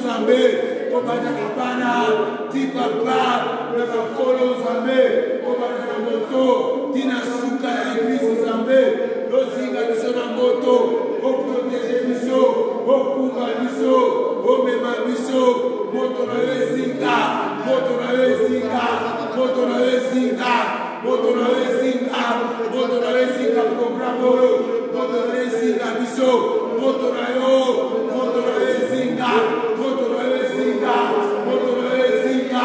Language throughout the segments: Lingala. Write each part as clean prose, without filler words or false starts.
Zambé, Kobanakabana, Tipapa, Nakafolo Zambé, Kobanakamoto, Tina Suka, Église Zambé, Lozinga Biso Namoto, O Protégé Biso, O Kuba Biso, O Mema Biso, Motorae Zinga, Motorae Zinga, Motorae Zinga, Motorae Zinga, Motorae Zinga, Programo, Motorae Zinga Biso, Motorae Zinga, Motorae Zinga, Motorae Zinga,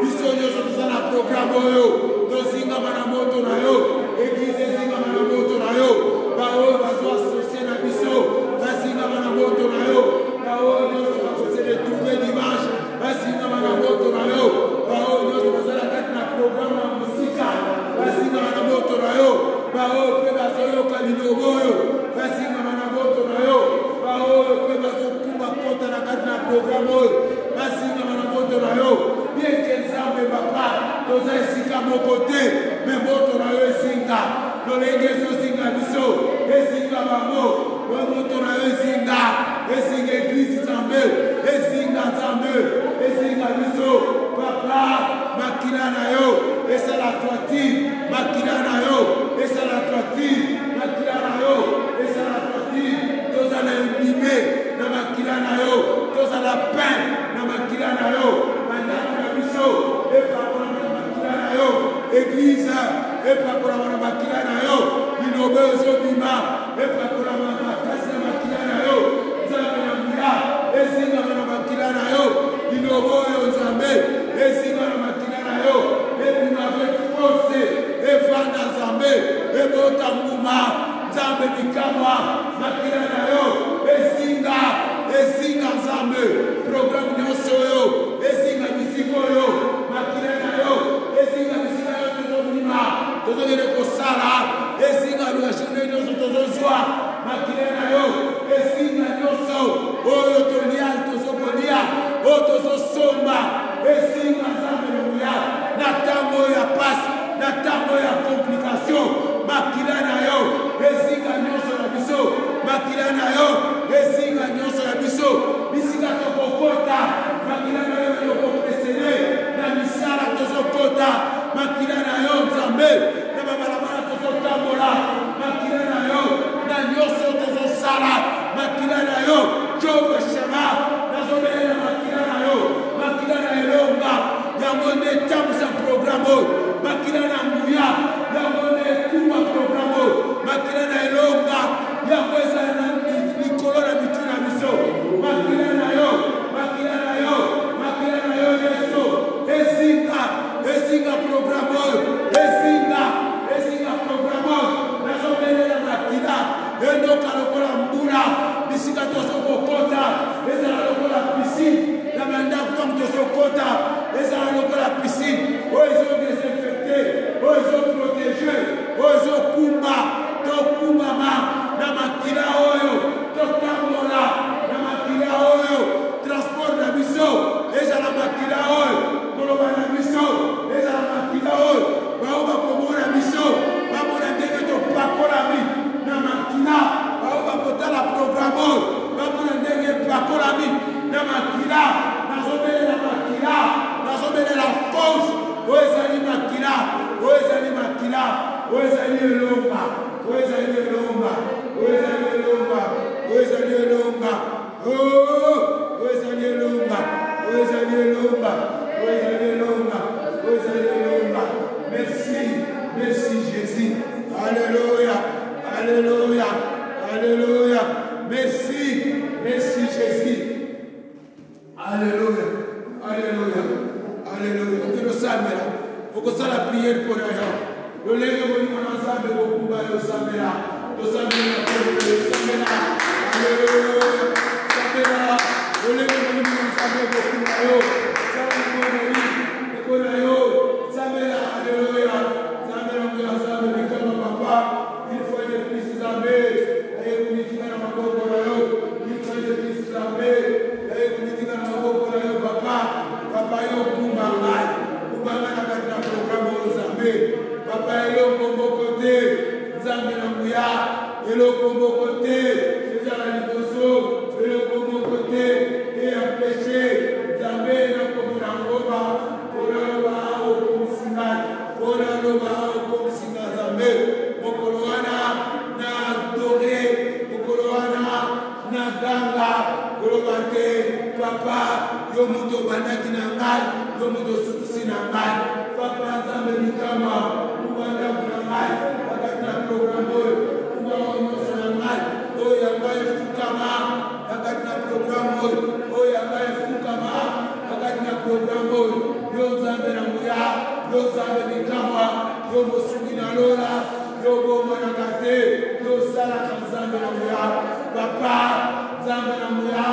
Biso Nyoso Tuzana Programo, Lozinga Manamoto Rayo, Église Zinga Manamoto Rayo, Bao Bazo associé na Biso, Bazinga Manamoto Rayo, Bao Nyoso Bazo de trouver dimanche, Bazinga Manamoto Rayo, Bao Nyoso Bazo la tête na programme na musika, Bazinga Manamoto Rayo, Bao Pe Bazo Yoka Linoboyo, Bazinga Manamoto Rayo, Bao Pe Bazo Kuma Kota na tête na programme, Bazinga Manamoto Rayo, bien qu'ensemble papa, toza esika mokote, mais moto Rayo esinga, Lolenge Zozinga Biso, Ezinga Bango, moto Rayo esinga, Ezinga Église Zambé, Ezinga Zambé, Ezinga Biso, papa, Makila Nayo, Esa la toitine, Makila Nayo, Esa la toitine, Makila Nayo, Esa la toitine, toza la imprimé, na Makila Nayo, toza la peine, na Makila Nayo, Manakila Biso, et par Makila Nayo, Église, et par Makila Nayo, Linobe Zobima, et par Makasi Makila Nayo, Zambia, et Zinga Makila Nayo, Linobo Zambé, et Zinga Makila Nayo, et Binave Force, et Fanda Zambé, et Botamuma, Zambé Bikamwa, Makila Nayo, et Zinga Zambé, programme Nyosoyo, et Zinga Bisikoyo, Makila Nayo, et Zinga Bisikoyo, Todo ele kosala, ezinga luashune nyoso tozozwa, Makila Nayo, ezinga nyoso, oyo tolia, tozopolia, oyo tozosomba, ezinga Nzambe luya, na tango ya pasi, na tango ya complication, Makila Nayo, ezinga nyoso na biso, Makila Nayo, ezinga nyoso na biso, bisika tokokota, Makila Nayo yokopresene, na misala tozokota, Makila Nayo Nzambe, na babalabala tozotambola, Makila Nayo, na nyoso tozosala, Makila Nayo, Jove Shema, nazobele Makila Nayo, Makila na elonga, yango nde tambusa programo, Makila na nguya, yango nde kuma programo, Makila na elonga, yango ezala na likolo na mitu na biso, Makila Nayo, Makila Nayo, Makila Nayo Yeso, ezinga programo, ezinga programo, nazobele na Makila, enoka lokola mbula, bisika tozokokota, ezala lokola piscine, na mandaku tangu tozokota, ezala lokola piscine, oyo ezodesinfecte, oyo ezoprotege, oyo ezokumba, tokumbama, na Makila oyo, totambola, na Makila oyo, transport na biso, ezala Makila oyo, koloba na biso, ezala Makila oyo, bao bakomona biso, bamona ndenge topakolami, na Makila, bao bakotala programo, bamona ndenge pakolami, na Makila, nazobele na Makila, nazobele la force, oyo ezali Makila, oyo ezali Makila, oyo ezali elonga, oyo ezali elonga, oyo ezali elonga, oyo ezali elonga, oyo ezali elonga, oyo ezali elonga, oyo ezali elonga, oyo ezali elonga. Merci Jésus, alléluia, alléluia, alléluia, merci Jésus, alléluia, alléluia, alléluia. Que le Samela, pour que ça la prière pour rien. Le lève au niveau de l'ensemble, beaucoup de Samela, le Samela, alléluia, Samela, le lève au niveau de l'ensemble, beaucoup de Samela, alléluia, Samela, papa, il faut être plus Samela, et vous me dites à ma il faut être plus Samela, et vous me dites à ma papa, papa, yo, Kumanga, na programme au Samela, papa, yo, Kombo côté, Samela Mouya, et le Kombo côté, c'est à la Liboso, et le Kombo côté, et empêcher. papa yo moto bandaki na ngai yo moto sukusi na ngai papa nzambe mikama kubanda na ngai bakati na programme oyo kuba nyonso na ngai oyo ya ngai efukama bakati na programme oyo ya ngai efukama bakati na programme oyo yo nzambe na nguya yo nzambe mikama yo mosungi na lola yo bomonaka te yo salaka nzambe na nguya papa nzambe na nguya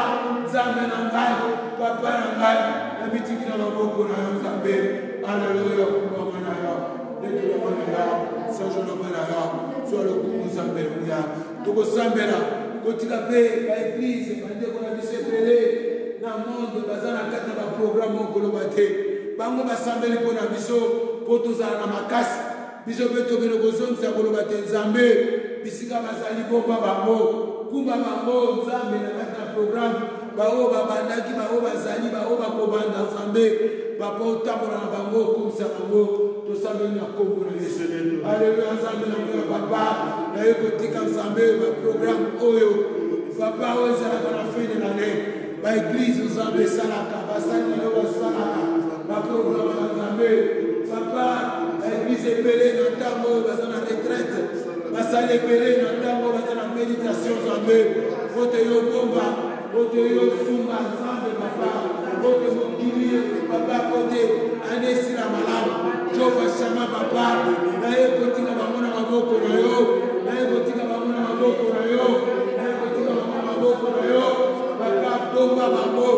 nzambe na ngai papa na ngai na bitiki na maboko na yo nzambe aleluya kubama na yo letolama na yo sanjolama na yo zwa lokumu nzambe na nguya tokosambela kotika mpe baeglize bandeko na biso ebele na monde baza na kati na baprogramme okoloba te bango basambeli mpo na biso mpo tozala na makasi biso mpe tokende kozongisa koloba te nzambe bisika bazali bomba bango kumba bango nzambe na kati na programme bao babandaki bao bazali bao bakobanda nzambe papa otambola na bango okomisa bango tosambeli na kombo na yesu aleluya nzambe na moyo papa naye kotika nzambe baprogramme oyo papa oyo ezalaka na fin de l'année baeglize nzambe esalaka basali na yo basalaka baprogramme na nzambe papa baeglize ebele na ntango oyo baza na retraite basali ebele na ntango oyo baza na méditation nzambe kote yo bomba kote yo sunga nzambe papa kote mokili papa kote ane esila malamu jova shama papa naye kotika bango na maboko na yo naye kotika bango na maboko na yo naye kotika bango na maboko na yo papa bomba bango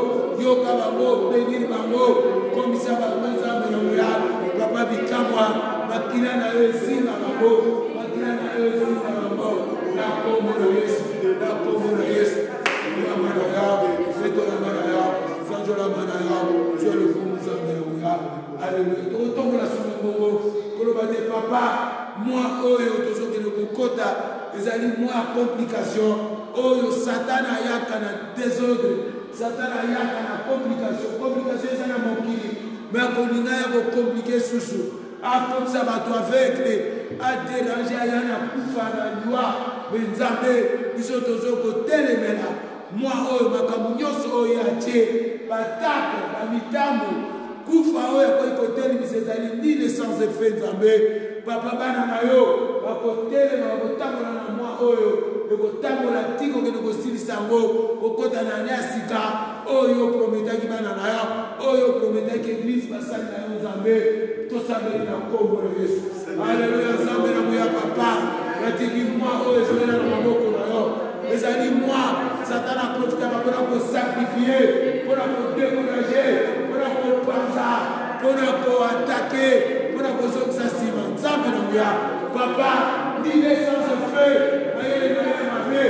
yoka bango benir bango komisa bango nzambe na moya papa bikamwa makila na yo ezinga bango makila na yo ezinga bango na kombo na yesu na kombo na yesu mama na yo fetola mana yo sanjola mana yo jole fumu nzambe na moya aleluya tokotombola sima bongo koloba te papa moi oyo tozokende kokota ezali moi ya complication oyo satana ayaka na désordre satana ayaka na complication eza na mokili me akolinga ya kokomplike susu akomisa bato aveugle aderange aya na kufa na lwa me nzambe biso tozokotelemela moi oyo makambo nyonso oyo atie batako bamitambo kufa oyo akoki kotelemisa ezali nini sans effet nzambe papa bana na yo bakotelema bakotambola na moi oyo ekotambola tiko kende kosilisa yango kokota na ane ya sika oyo prometaki bana na yo oyo prometaki eglise basali na yo nzambe tosambeli na kombo na yesu aleluya nzambe na moya papa natiki moi oyo ezolela na maboko na yo ezali moi satana aprofitaka mpona kosakrifie mpona kodécourage mpona kopanza mpona koatake mpona kozongisa nsima nzambe na moya papa nini essence feu mayele naye mabe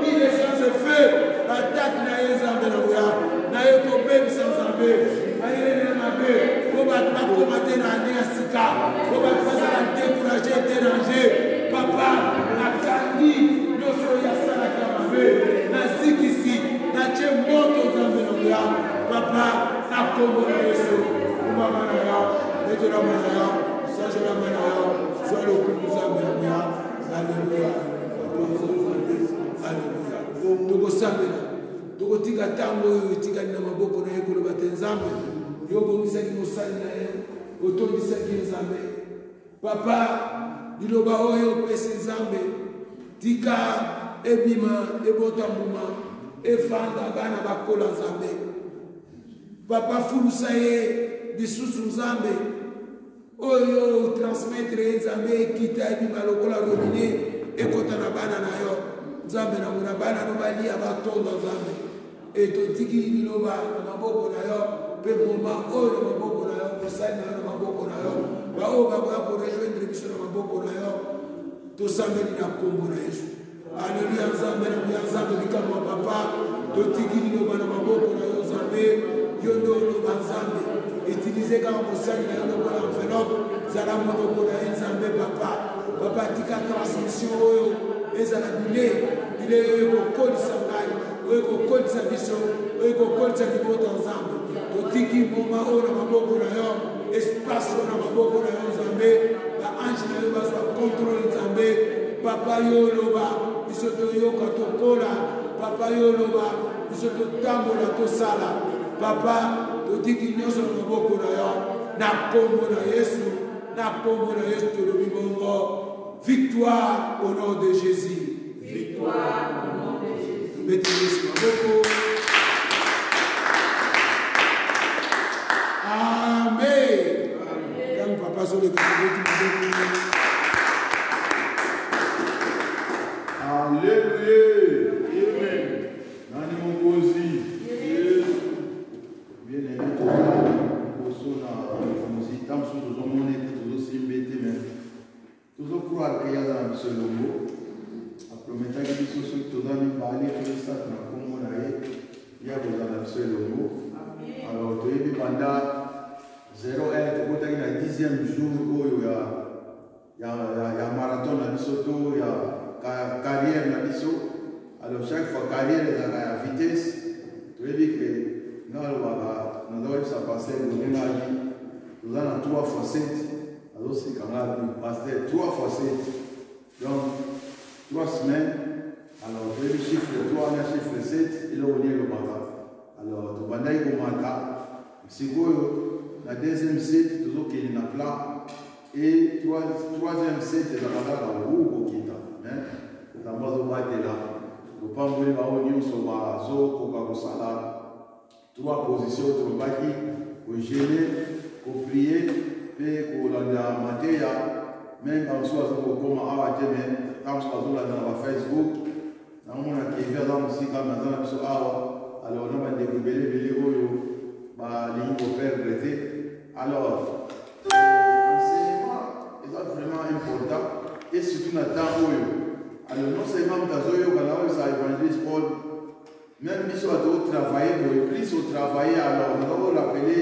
nini essence feu bataki na ye nzambe na moya naye kobebisa nzambe mayele naye mabe po bato bakoma te na ane ya sika po bato bazala décourage dérange papa nakangi nyonso oyo asalaka mabe nazikisi natie moto nzambe na moya papa na kombo na yesu kumama na yo netolama na yo sanjolama na yo zwa lokumu nzambe na moya aleluya aleluya tokosambela tokotika ntango oyo etikali na maboko na ye koloba te nzambe yo obongisaki mosali na ye otondisaki nzambe papa liloba oyo opesi nzambe tika ebima ebota mbuma efanda bana bakola nzambe papa fulusa ye lisusu nzambe oyo transmettre ye nzambe ekita ebima lokola robine ekota na bana na yo nzambe na mona bana no balia batonda nzambe etotiki liloba na maboko na yo mpe moma oyo na maboko na yo mosali na yo na maboko na yo baoyo bakoya korejoindre biso na maboko na yo tosambeli na kombo na yesu aleluya nzambe na moya nzambe likamwa papa totiki liloba na maboko na yo nzambe yo nde oloba nzambe utilize kaka mosali na yo lokola enveloppe zala monoko na ye nzambe papa papa tika transmission oyo ezala bile oyo ekokolisa ngai oyo ekokolisa biso oyo ekokolisa libota nzambe totiki moma oyo na maboko na yo espace oyo na maboko na yo nzambe baange na yo bazwa contrôle nzambe papa yo oloba biso toyoka tokola papa yo oloba biso totambola tosala Papa, totiki nyonso na maboko na yo, na kombo na Yesu, tolobi bongo. Victoire au nom de Jésus. Victoire au nom de Jésus. Mettez sur maboko. Amen. Amen. Papa sur le Alléluia. Amen. Nani mokozi. Bien aimé, tout ça. Mokoso na musique. Tam sur tout le monde et tout aussi mbete même. Tout ça pour accueillir dans le seul mot. Prometta che di suo sotto da mi bali che è stata una comune ya boza na seul mot. Alors tu es pendant 0 to kota ina 10e jour oyo ya marathon na biso to ya carrière na biso. Alors chaque fois carrière ezaka ya vitesse toyebi ke ngalo baba ndoa ça passer bonena yi tozana 3 fois 7 alors c'est quand même passer 3 fois 7 donc 3 semaines alors le chiffre 3 na chiffre 7 il est au niveau baba alors to bandai ko mata sikoyo la deuxième set tozoki na plat et troisième set ezalaka na buku kita tambazo batela lopamboli bao nyonso bazokoka kosala 3 positions tolobaki kogene koprie mpe kolanda mateya me bamosusu bazokokoma awa te me tamosu bazolanda na bafacebook namona tv aza mosika naza na biso awa alors na bandeko ebelebele oyo balingi koperdre te alors enseignement eza vraiment important et surtout na temps oyo. Alors non seulement Tazoyo Galawa sa évangéliste Paul, même biso a travaillé, plus au travail, alors nous avons rappelé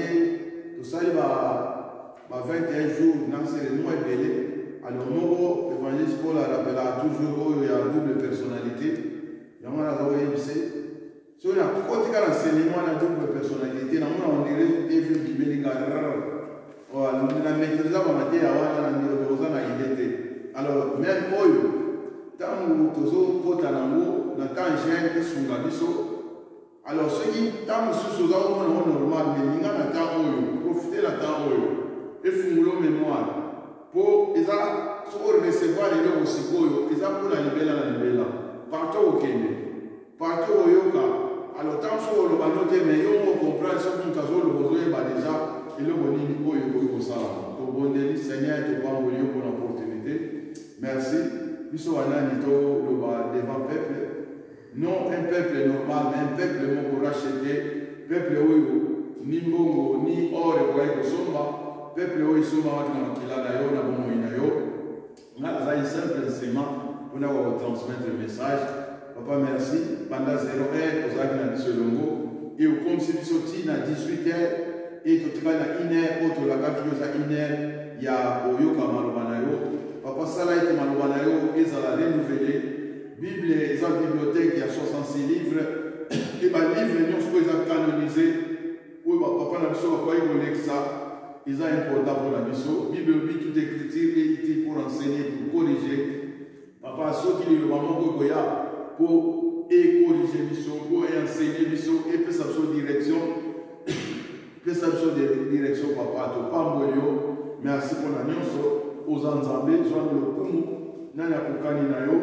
tout ça il va 21 jours dans ces mois belé. Alors nous évangéliste Paul a rappelé toujours il y a une double personnalité. Il y a un autre c'est sur la côté de l'enseignement la double personnalité, on dirait David qui vient oh alors nous la maîtrise à mater à alors même oyo tangu tozo kota nango na tangent esunga biso alors soki tangu susu oza komona ngo normal mais linga na temps oyo profiter na temps oyo efungula mémoire po eza soko recevoir eloko sikoyo eza mpona libela na libela partout okende partout oyoka alors tangu soko oloba no te mais yo mo comprendre soki moto azoloba ozoyeba déjà eloko nini oyo okoki kosala tobondeli seigneur topamboli yo mpona opportunité merci. Biso wanani to loba devant peuple non un peuple normal mais un peuple moko racheté peuple oyo ni mbongo ni or ko kosomba peuple oyo somba watu na makila na yo na bomo ina yo na za simple enseignement pour nous transmettre le message papa merci pendant 0 heure ozaki na biso longo et comme si biso ti na 18 heures et totika na 1 heure auto la kaki za 1 heure ya oyoka maloba na yo papa sala ete maloba na yo ezala renouvelé bible eza bibliothèque ya 66 livres et balivre nyonso oyo eza canonisé oyo bapapa na biso bakoki kolekisa eza important mpona biso bible obi toute écriture eiti pour enseigner pour corriger papa soki liloba moko ekoya mpo ekorige biso mpo enseigner biso epesa biso direction pesa biso direction papa topamboli yo merci mpona nyonso oza nzambe zwana lokumu nani akokani na yo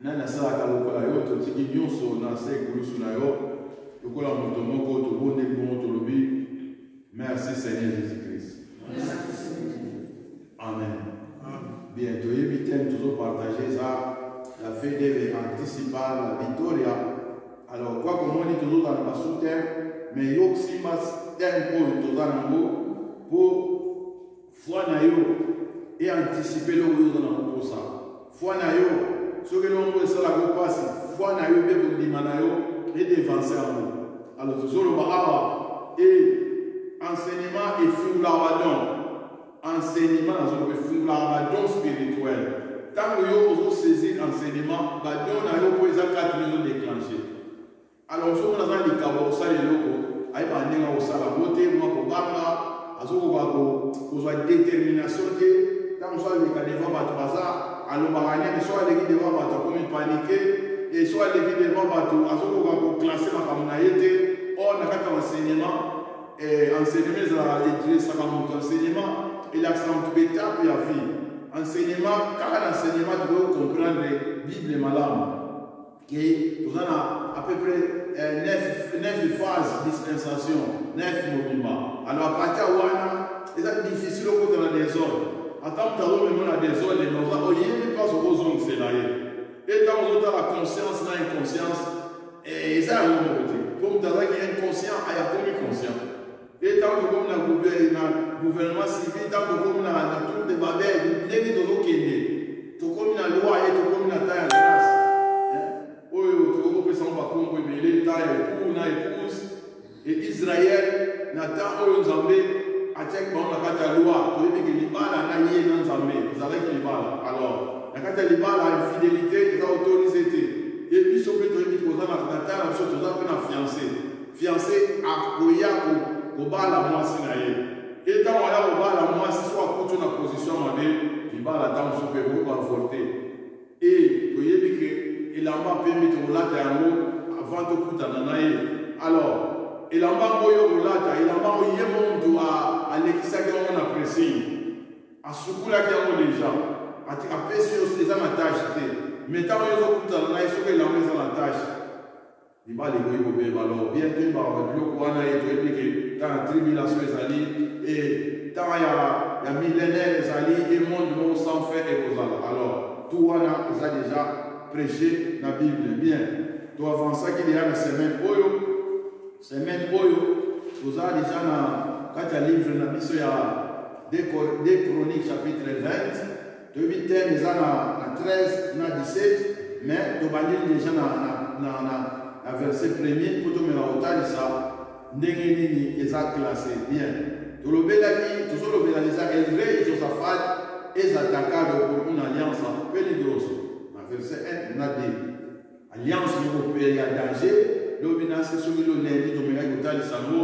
nani asalaka lokola yo totiki nyonso na se ekulusu na yo lokola moto moko tobondeli bongo tolobi merci seigneur jésus-christ amen bien toyebi teme tozopartage eza la fête deve anticipa la victoria alors kwa komoni tozozala na basouter mais yo nsima teme oyo toza nango mpo foi na yo et anticiper le royaume dans notre posa. Foi na yo, ce que l'on peut faire la passe, foi na yo, bébé di manayo, et dévancer en nous. Alors, tout ça, le bahawa, et enseignement et foularabadon. Enseignement, dans un foularabadon spirituel. Tant que yo, vous saisir enseignement, badon na yo, pour les 4 millions déclenchés. Alors, on a dit que ça, les locaux, aïe, bah, n'y a pas ça, la beauté, moi, pour banga, azokobako détermination te tant soit les cas devant bato baza alobakania soit les devant bato comme paniquer et soit les devant bato azokobako classer makambo na ye te or na kaka enseignement enseignement il accentue étape et vie. Enseignement, quand l'enseignement tu peux comprendre la Bible malam, qui nous a à peu près 9 phases de dispensation, 9 mouvements. Alors à partir de là, c'est difficile au côté de la désordre. En tant que nous avons la désordre, nous avons pas ce que nous c'est là. Et quand nous avons la conscience, l'inconscience, et ça a un côté. Comme tu as inconscient, il y a comme inconscient. Et tant que comme le gouvernement civil, tant que comme la tour de Babel, il y a des gens qui sont comme la loi et comme la taille de grâce. Oui, tu peux passer par contre, mais les tailles pour une épouse. Et Israël, Nathan, nous avons à check par la loi, tu veux que les balles à naïe dans Zambé, vous avez que les balles. Alors, la loi, la fidélité, la autorisé. Et puis, ce que tu veux dire, tu as la fiancé. Fiancé à Koya au bas la moisse. Et tant qu'on a au bas la moisse, soit pour une position, il va la dame super pour conforter. Et tu veux dire qu'il a pas permis de rouler avant de couper ta nanaï. Alors, il a pas rouler, il a pas rouler à l'excès qu'on apprécie. À ce coup-là, qu'il y a déjà. À pécher aussi les âmes attachées. Mais tant qu'ils ont coupé ta nanaï, il faut qu'il a mis dans la tâche. Il va les goûter alors bien que par le Kouana et tout que dans la tribulation les alliés et dans il y a millénaire les alliés et le monde nous sans faire et aux alors tout Wana ils a déjà prêché la Bible bien tu avances qu'il y a la semaine boyo vous avez déjà quand il livre la mission il y a des chroniques chapitre 20 de 8 thèmes ils ont na 13 na 17 mais tu vas lire déjà na verset premier, pour te mettre au tas de ça, Nengeni est classé bien. Tout le Bélaki, toujours le Bélaki, il règne Josaphat et s'attaqua pour une alliance périlleuse. Verset 1, on a dit alliance européenne, il y a danger. L'obédience, c'est celui qui est le Doménac au tas de Samo,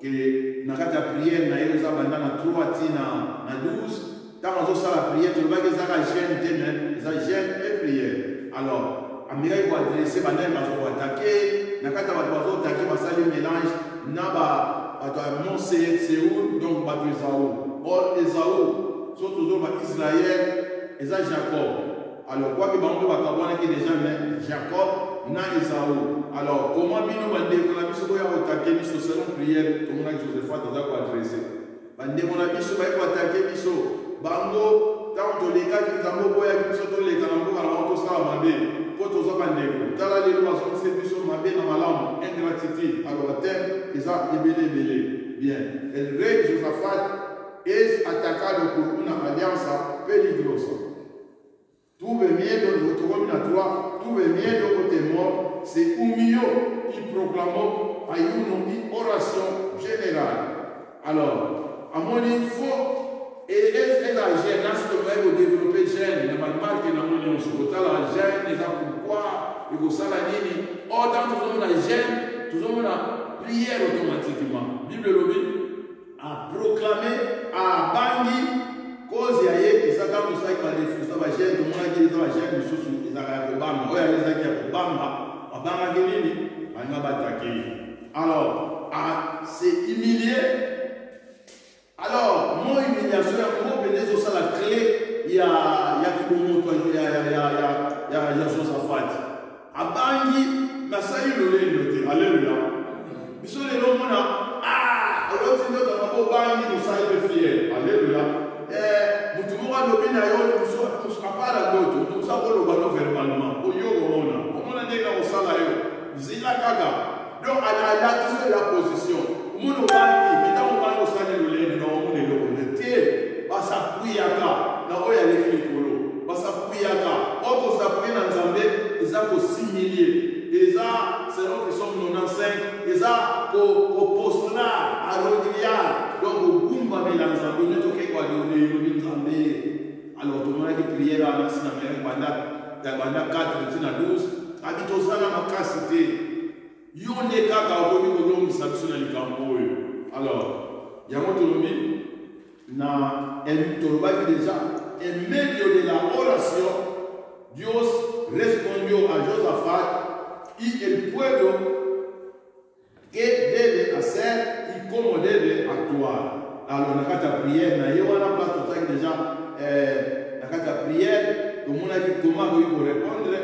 que n'a pas de prière, n'a pas de 3 à 12. Quand on a la prière, tu vois que ça a gêne, ça gêne et prière. Alors, Amira il va adresser madame va attaquer nakata va attaquer va salir mélange naba mon Séoul donc va Esaü or Esaü sont toujours Israël et ça Jacob alors quoi que bango va kabona qui déjà Jacob na Esaü alors comment bino bande ko na biso ya attaquer biso selon prière comme na Josephat za ko adresser bande mon biso va attaquer biso bango tant to les cas qui zambo boya qui sont les cas nambo ala to sala mabe quand on a des dans les lois, c'est plus sur ma bien dans ma langue, ingratitude. Alors, la terre, ils ont ébélé. Bien. Et le roi Josaphat est attaqué pour une alliance périlleuse. Tout le miedo de votre dominatoire, tout le miedo de votre mort, c'est Oumio qui proclame à une oration générale. Alors, à mon niveau, et la gêne, c'est de développer gêne, il y a mal que dans mon union, sur la gêne, les pourquoi, il faut ça la ligne. Or, dans tout le monde, la gêne, tout le monde a prière automatiquement. Bible lobby a proclamé, a banni, cause y a et ça, quand vous savez que les fous, ça va gêne, tout le monde a dit, ça va gêne, ils ont un Obama, il y a les amis à Obama, Obama Guérini, on va attaquer. Alors, c'est humilié. Alors, mon humiliation, mon bénédiction, c'est la clé. Il y a Josaphat. Abangi, ma saïe le lait noté. Alléluia. Nous sommes les hommes, alors tu nous as pas bangi, nous sommes les fiers. Alléluia. Nous devons nous sommes pas la goutte, nous sommes le ballon verbalement. Au yoga, on a dit au salaire. Zila Kaga. Donc, à la position. Nous bangi, mais dans le bango, ça le lait. Basapuyaka na oya lekikolo basapuyaka oko sapui na nzambe eza ko similie eza selon que somme 95 eza ko postulat arodilia donc gumba mela nzambe ne to ke kwa de nzambe alors tout le monde qui prière à la sinamere banda 4 tina 12 habito sana makasite yone kaka okomi kolongi sabiso na likambo oyo alors yango tolobi na el Tolobaki déjà en medio de la oración Dios respondió a Josaphat y el pueblo que debe hacer y faux modèle actuel. Alors, dans la prière, il y a une place pour ça déjà, dans la prière, tout le monde a dit comment il faut répondre.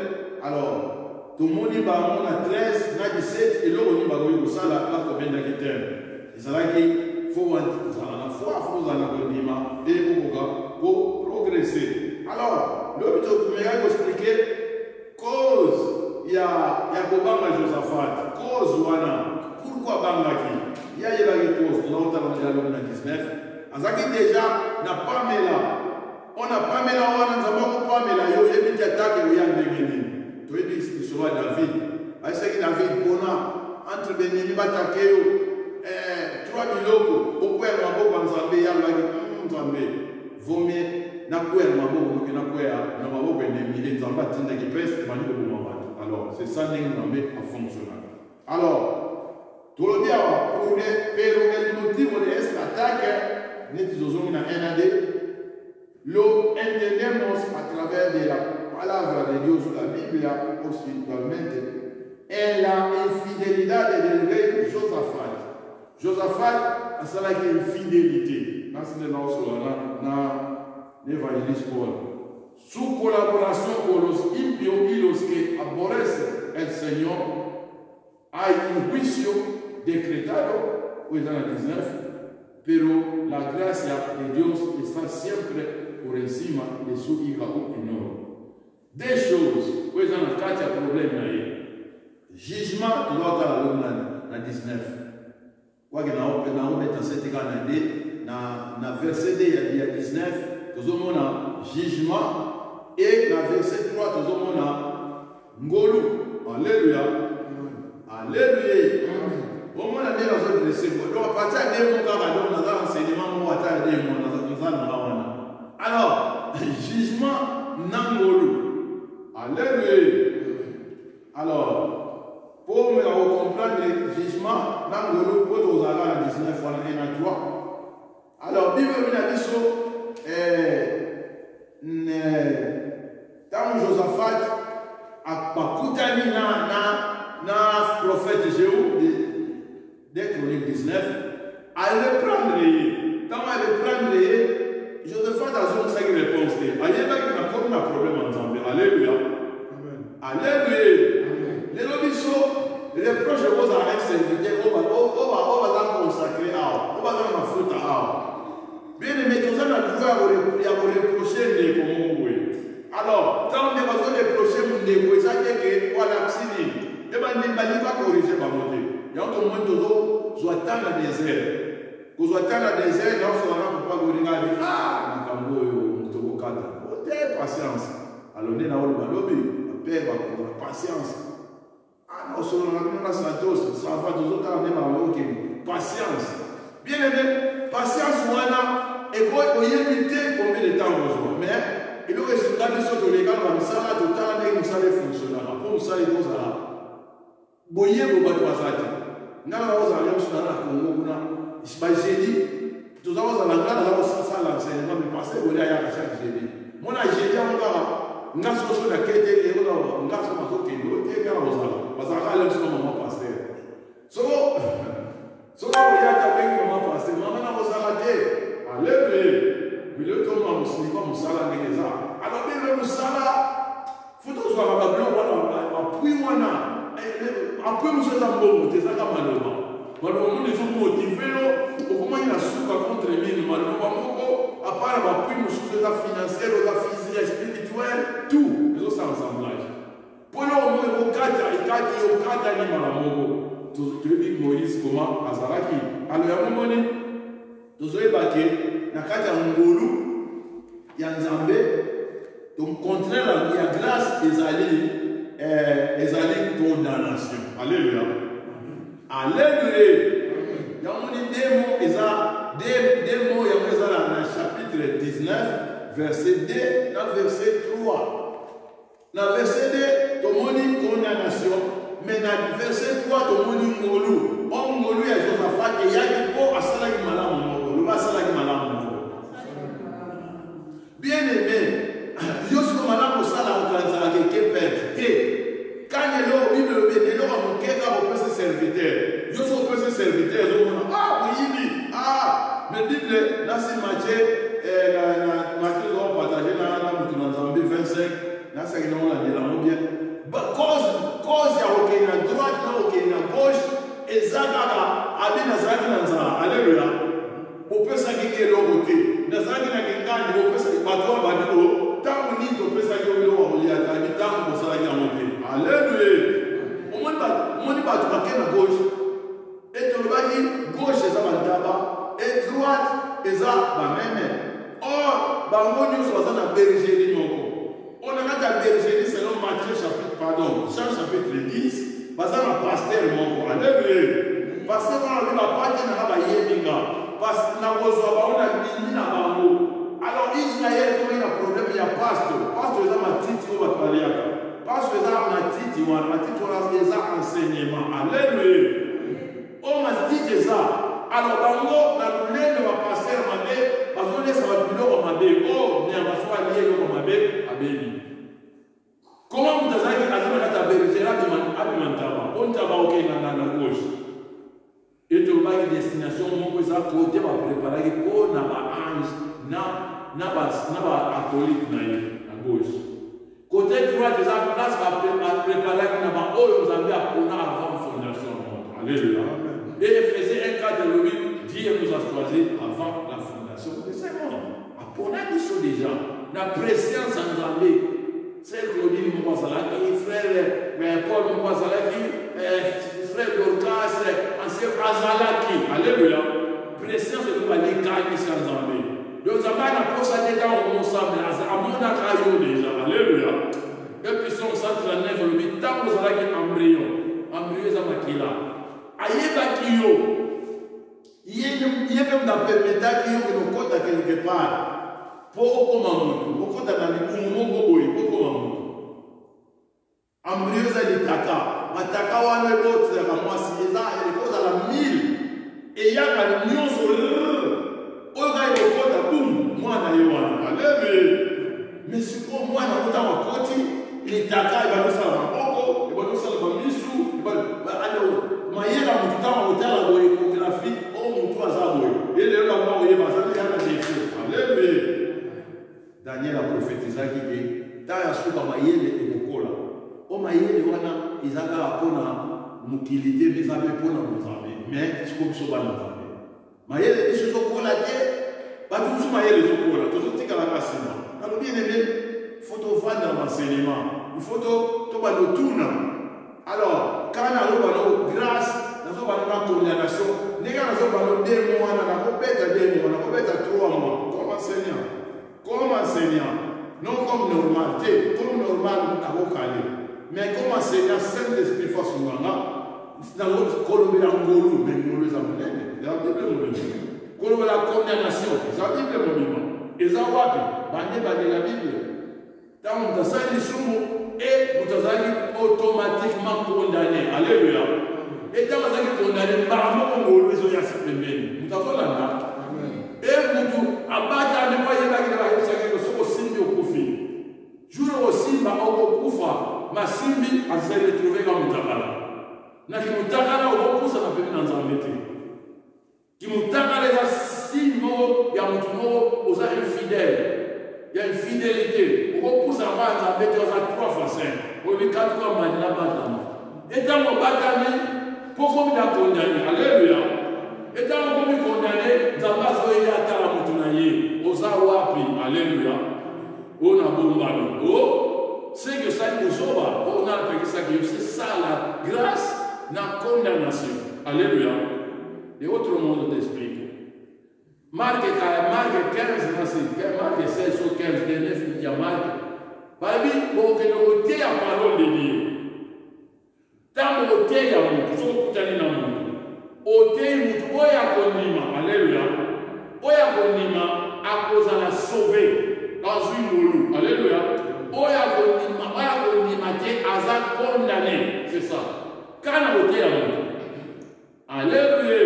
Alors, tout le monde a 13, a 17, et là, on a ça, la place pour bien d'acquitter. C'est ça qu'il faut avoir la foi, il faut avoir le et pour progresser. Alors, le but de expliquer cause, il y a Kobanga Josaphat, cause Wana, pourquoi Bangaki? Il y a une cause, nous avons dans 19. Azaki déjà n'a pas mis là. On n'a pas mis là, on n'a pas mis là, il y a une attaque et il y a un Bénin. Tu es dit, c'est sur David. À ce que David, on a entre Bénin, il va attaquer 3 000 locaux. Au point où on va s'en il y a un Zambé. Vaut mieux, n'a pas eu un mabo, n'a pas eu un mabo, il n'y a pas de qui pèse, alors, c'est ça qui nous met à fonctionner. Alors, tout le monde pour le motif de cette attaque, nous sommes dans un année. Lo entendemos a travers de la palabra de Dios, la Biblia, espiritualmente, en la infidelidad del rey Josaphat. Josaphat a cela qui est infidélité. Dans l'évangéliste Paul. Su colaboración con los impios y los que aborrecen el Señor, hay un juicio decretado, hoy en la 19, pero la gracia de Dios está siempre por encima de su hijado enorme. Des choses, hoy en la 4 problème ahí. Jugement, tu dois estar dans 19. Quoi que dans 7 dans verset 2, il y a 19, nous avons un jugement, et dans verset 3, nous avons un ngolu. Alléluia. Alléluia. Au moins, on a bien dans le second. Donc, à partir de mon cas, on a enseignement, on a des mots, alors, jugement nangolu. Alléluia. Alors, pour me comprendre le jugement nangolu, pour nous aller à 19 fois, on a 3. Alors, Bible a dit ça, quand Josaphat a bakutani na prophète Jéhu des Chroniques 19, à le prendre. Quand elle le prendre, Josaphat a une cinq réponses. Il y a un problème en Zambie. Alléluia. Alléluia. Les lobbies, les proches de vos arrêts serviteurs, on va consacrer à, on va dans la faute à. Bien aimé, tout ça, on a reproché les communs. Alors, quand on a besoin de reprocher les communs, ça veut dire que voilà, c'est dit. Et bien, il ne va pas corriger par mon Dieu. Il y a un moment où on doit attendre le désert. Quand on attend le désert, on ne va pas regarder. Ah, on a patience. Alors, on est dans le lobby, on a patience. Ah, non, on a la santos, ça va tous autres, on est dans le patience. Bien aimé, patience, voilà. Et vous éviter combien de temps besoin. Mais il faut que les autres les gars, on va faire tout le temps, on va fonctionner. Pour ça, il faut ça. Boyer, vous battez à ça. Nous allons aller sur la Congo. J'ai dit, tout ça, on va aller ça, l'enseignement, mais passer, vous allez à chaque jeudi. Moi, j'ai dit, on va nous sur la quête et on va sur ma côté. On va aller sur le moment pasteur. So, vous allez avec le moment pasteur. Maman, on va s'arrêter. Alléluia. Mais le temps où on se dit comme ça, là, les gens. Alors, bien, le ça, il faut que soit la blanc, puis on a. Après, nous sommes en bon, c'est ça, malheureusement. Malheureusement, ils sont motivés, au moment où il y a soupe contre les malheureusement, à part l'appui, nous sommes là financiers, là physique, spirituel, tout. Les autres, c'est ensemblage. Pour le moment, il y a 4 animaux. Tu dis Moïse, comment, à Zaraki. Alors, à un moment donné, nous avons battu, dans Ngolu, il y a un Zambé, donc contraire, il y a grâce et condamnation. Alléluia. Alléluia. Il y a des mots, il y a dans le chapitre 19, verset 2, dans verset 3. Dans verset 2, tout le monde dit condamnation, mais dans verset 3, tout le monde dit Ngolu. On Ngolu est Josaphat et il y a des mots à cela qui m'a bien aimé, je suis comme madame pour ça la transaction qui perd. Quand il est au Bible, il est au serviteur. Je suis au serviteur, ah oui, Bible, dans ce Matthieu, Matthieu doit partager dans Zambie 25, dans ce qui est bien. Cause ya okei na droite na okei na gauche, ezaka abi na zaki na nzala. Alléluia. Opesa ki eloko te. Na zaki na kingandi opesa bato badilo. Tangu ni opesa ki eloko olia ta ni tangu kosala ki amote. Alléluia. Omoni bato bakena na gauche. Et tolobaki gauche eza bantaba et droite eza bameme. Or bango nyonso baza na bergerie moko. On a quand bergerie selon Matthieu Jean chapitre 10, parce que le pasteur mon alléluia. Parce que on a pas de na ba yebinga, parce que na kozwa ba on a bini na bango. Alors Israël comme il a problème il y a pasteur za matiti ko batwaliaka. Pasteur za matiti wana enseignement. Alléluia. On m'a dit ça. Alors bango na lelo ba pasteur mabe, bazo laisse ba biloko mabe. Oh, bien ba so alié ko mabe abeli. Comment vous avez dit que la bergerie abimantaba, on t'a pas ok na gauche. Et tu vas une destination où vous avez côté va préparer pour na ba ange na acolyte na gauche. Côté droit des place va préparer na ba oyo vous avez appris avant fondation. Alléluia. Et Éphésiens 1:4 le 8, Dieu nous a choisi avant la fondation. C'est bon. Apprenez des choses déjà. La présence en Zambie. C'est Claudine Mouazalaki, frère Paul Mouazalaki, frère Dorcas, ancien Azalaki. Alléluia. Présence de nous à l'écart ici en Zambie. Donc, Zambie n'a pas ça déjà ensemble, à mon accueil déjà. Alléluia. Et puis, son 139, le 8, tant que vous avez embryon, Zamakila. Ayebaki yo. Il y a même dans le métal qui est au côté quelque part. Pour comment on compte dans les mots pour comment Ambriosa de Taka, Mataka wane l'autre à moi si les a et cause à la 1000 et il y a la union sur le gars il compte boum moi na yoana mais c'est pour moi dans le temps à côté les Taka il va nous faire un boko il va nous faire un misou il va alors maïla mon temps au terre de l'échographie oh mon 3 ans et le lendemain il va ça il y a des choses alléluia. Daniel a prophétisé qu'il y a un souka mayele et mokola. O mayele wana izaka apona mukilité mais ça veut pona muzambe. Mais c'est comme ça va muzambe. Mayele isu zokola te, ba tout mayele zokola, tout tika la kasima. Alors bien aimé, photo vendre l'enseignement. Il faut to ba no tuna. Alors quand on a no grâce, nazo ba na condamnation, nega nazo ba no 2 mois na ko beta 2 mois, na ko beta 3 mois. Comme enseignant. Comme enseignant, non comme normal, comme normal, mais comme enseignant, Saint-Esprit fasse un ganga, dans l'autre Colombie Angolou, mais nous les avons dit, la Bible Colombie la condamnation, la Bible monument, et ça va, bandé la Bible. Dans le Saint et vous allez automatiquement condamné. Alléluia. Et dans vous allez condamné, par rapport au réseau, il y a cette même. Vous avez là. Et vous abata ne pas y aller dans la salle de ce simbi au profit. Jour aussi, ma au kufa, ma simbi a s'est retrouvé dans Mutakala. Na qui Mutakala au pousse à la dans un métier. Qui Mutakala les a 6 mots, il y a un mot aux infidèles. Il y a une fidélité. Au pousse à la métier aux 3 fois 5. Au lieu de 4 fois maintenant batama. Et dans mon batami, pourquoi vous l'avez condamné? Alléluia. Et dans le monde condamné, Zambazo et Yatara Moutunaye, Ozawapi, alléluia. On a bombardé. Oh, c'est que ça nous sauve. On a appelé ça que c'est ça la grâce, la condamnation. Alléluia. Et autre monde t'explique. Marc 15, Marc 16 sur 15, 19, il y a Marc. Parmi, pour que nous ôter la parole de Dieu. Tant que nous ôter la parole, nous sommes dans le monde. Otei mutu oya konima, alléluia. Oya konima à cause de la sauver dans une moulou, alléluia. Oya konima te aza condamné, c'est ça. Quand on otei mutu, alléluia,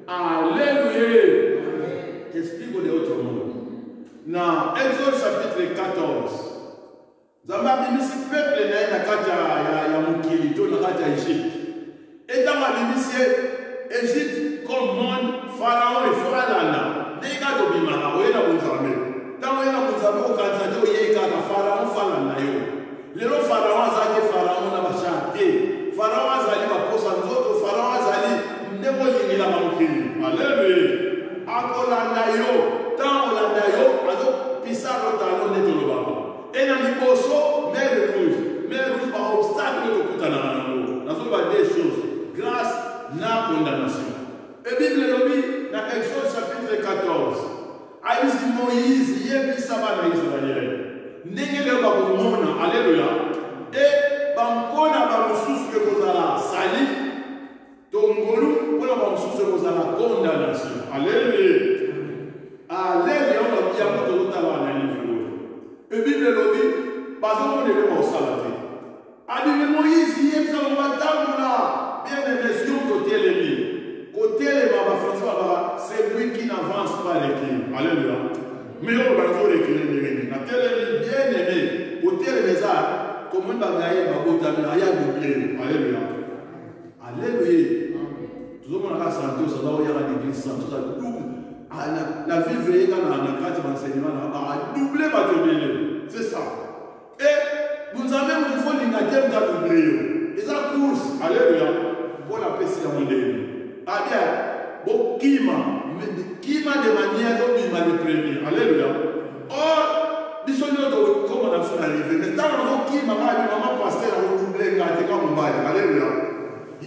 alléluia. T'explique de autre monde. Dans Exode chapitre 14, Zamba bimisi peuple na kata ya mukilito na kata ya Égypte. Et dans la Bible, Égypte comme monde, Pharaon et Pharaon. esika tobimaka oyena bonzambe ntango oyena bonzambe okanisa te oyei kaka faraon fala na yo lelo faraon azalaki faraon na bashar te faraon azali baposa nzoto faraon azali ndenge olingelaka mokili aleluya akolanda yo ntango olanda yo azopisa lotalo nde tolobaka e na liboso mer rouge baobstacle tokutanaka nango nazoloba des choses grâce na condamnation et bible elobi na Exode chapitre 14 ayebisi Moïse yebisa bana Israel ndenge lelo bakomona aleluya e bankona bamosusu ekozala sali tongolu mpona bamosusu ekozala condamnation aleluya aleluya yango tozotala na livre oyo e bible elobi bazomona eloko osala te abimi Moïse yebisa bango batambola bien émission kotelemi kotelema bafrançais babaka c'est lui qui n'avance pas l'équilibre alléluia mais oyo bazo l'équilibre ndenge na telemi bien aimé kotelema eza komoni bangaye babotami aya bible alléluia alléluia tozomona ka santos aza oyaka l'église santos adouble na vivre yeka na kati baenseignement na adouble bato ebele c'est ça et bunzambe mufo linga te muta double yo eza course alléluia mpona apesi yango ndenge abia bokima de manière obima le premier alléluia or biso nyonso koma na biso na rive mais ntango nazokima mabi mama paster akodouble ngate ka mobali alléluia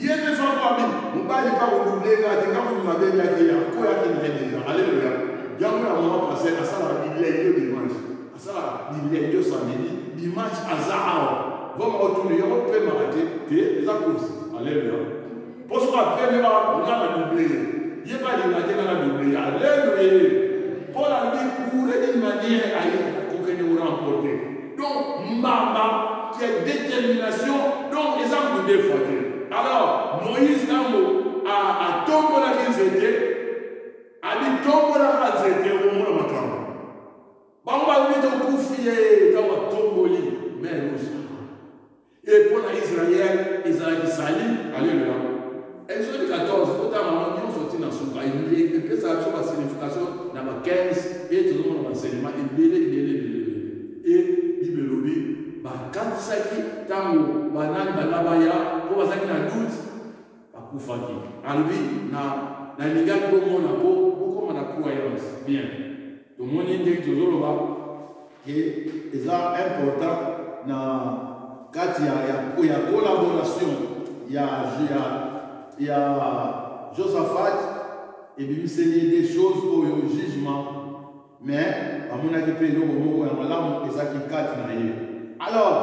ye mpe fakwami mobali ka kodouble ngate ka mobima bengaki akoyaki na ye deja alléluia yango na mama paster asalaka bilengo dimanche asalaka bilengo samedi dimanche aza awa voma otuni yango mpe maka te eza course alléluia parce que après on a doublé il pas de la doublé alléluia pour la vie courir d'une manière à qu'on nous remporter donc mbamba qui est détermination donc les âmes de défouer alors Moïse a tombé la visite a dit tombe la visite au monde makamba bamba wito kufié dans tomboli mais et pour Israël Israël sali alléluia Exode 14, il faut avoir une sortie dans son cas. Il peut savoir la signification dans ma 15 et tout le monde enseignement. Et il me lobby. Quand ça qui tango banane banabaya pour ça qui na doute pas kufaki. Albi na liga ko mona po beaucoup na croyance. Bien. Tout le monde dit toujours là que c'est important na quand il y a collaboration, il y a Josaphat et puis c'est des choses au jugement mais à mon avis il y a alors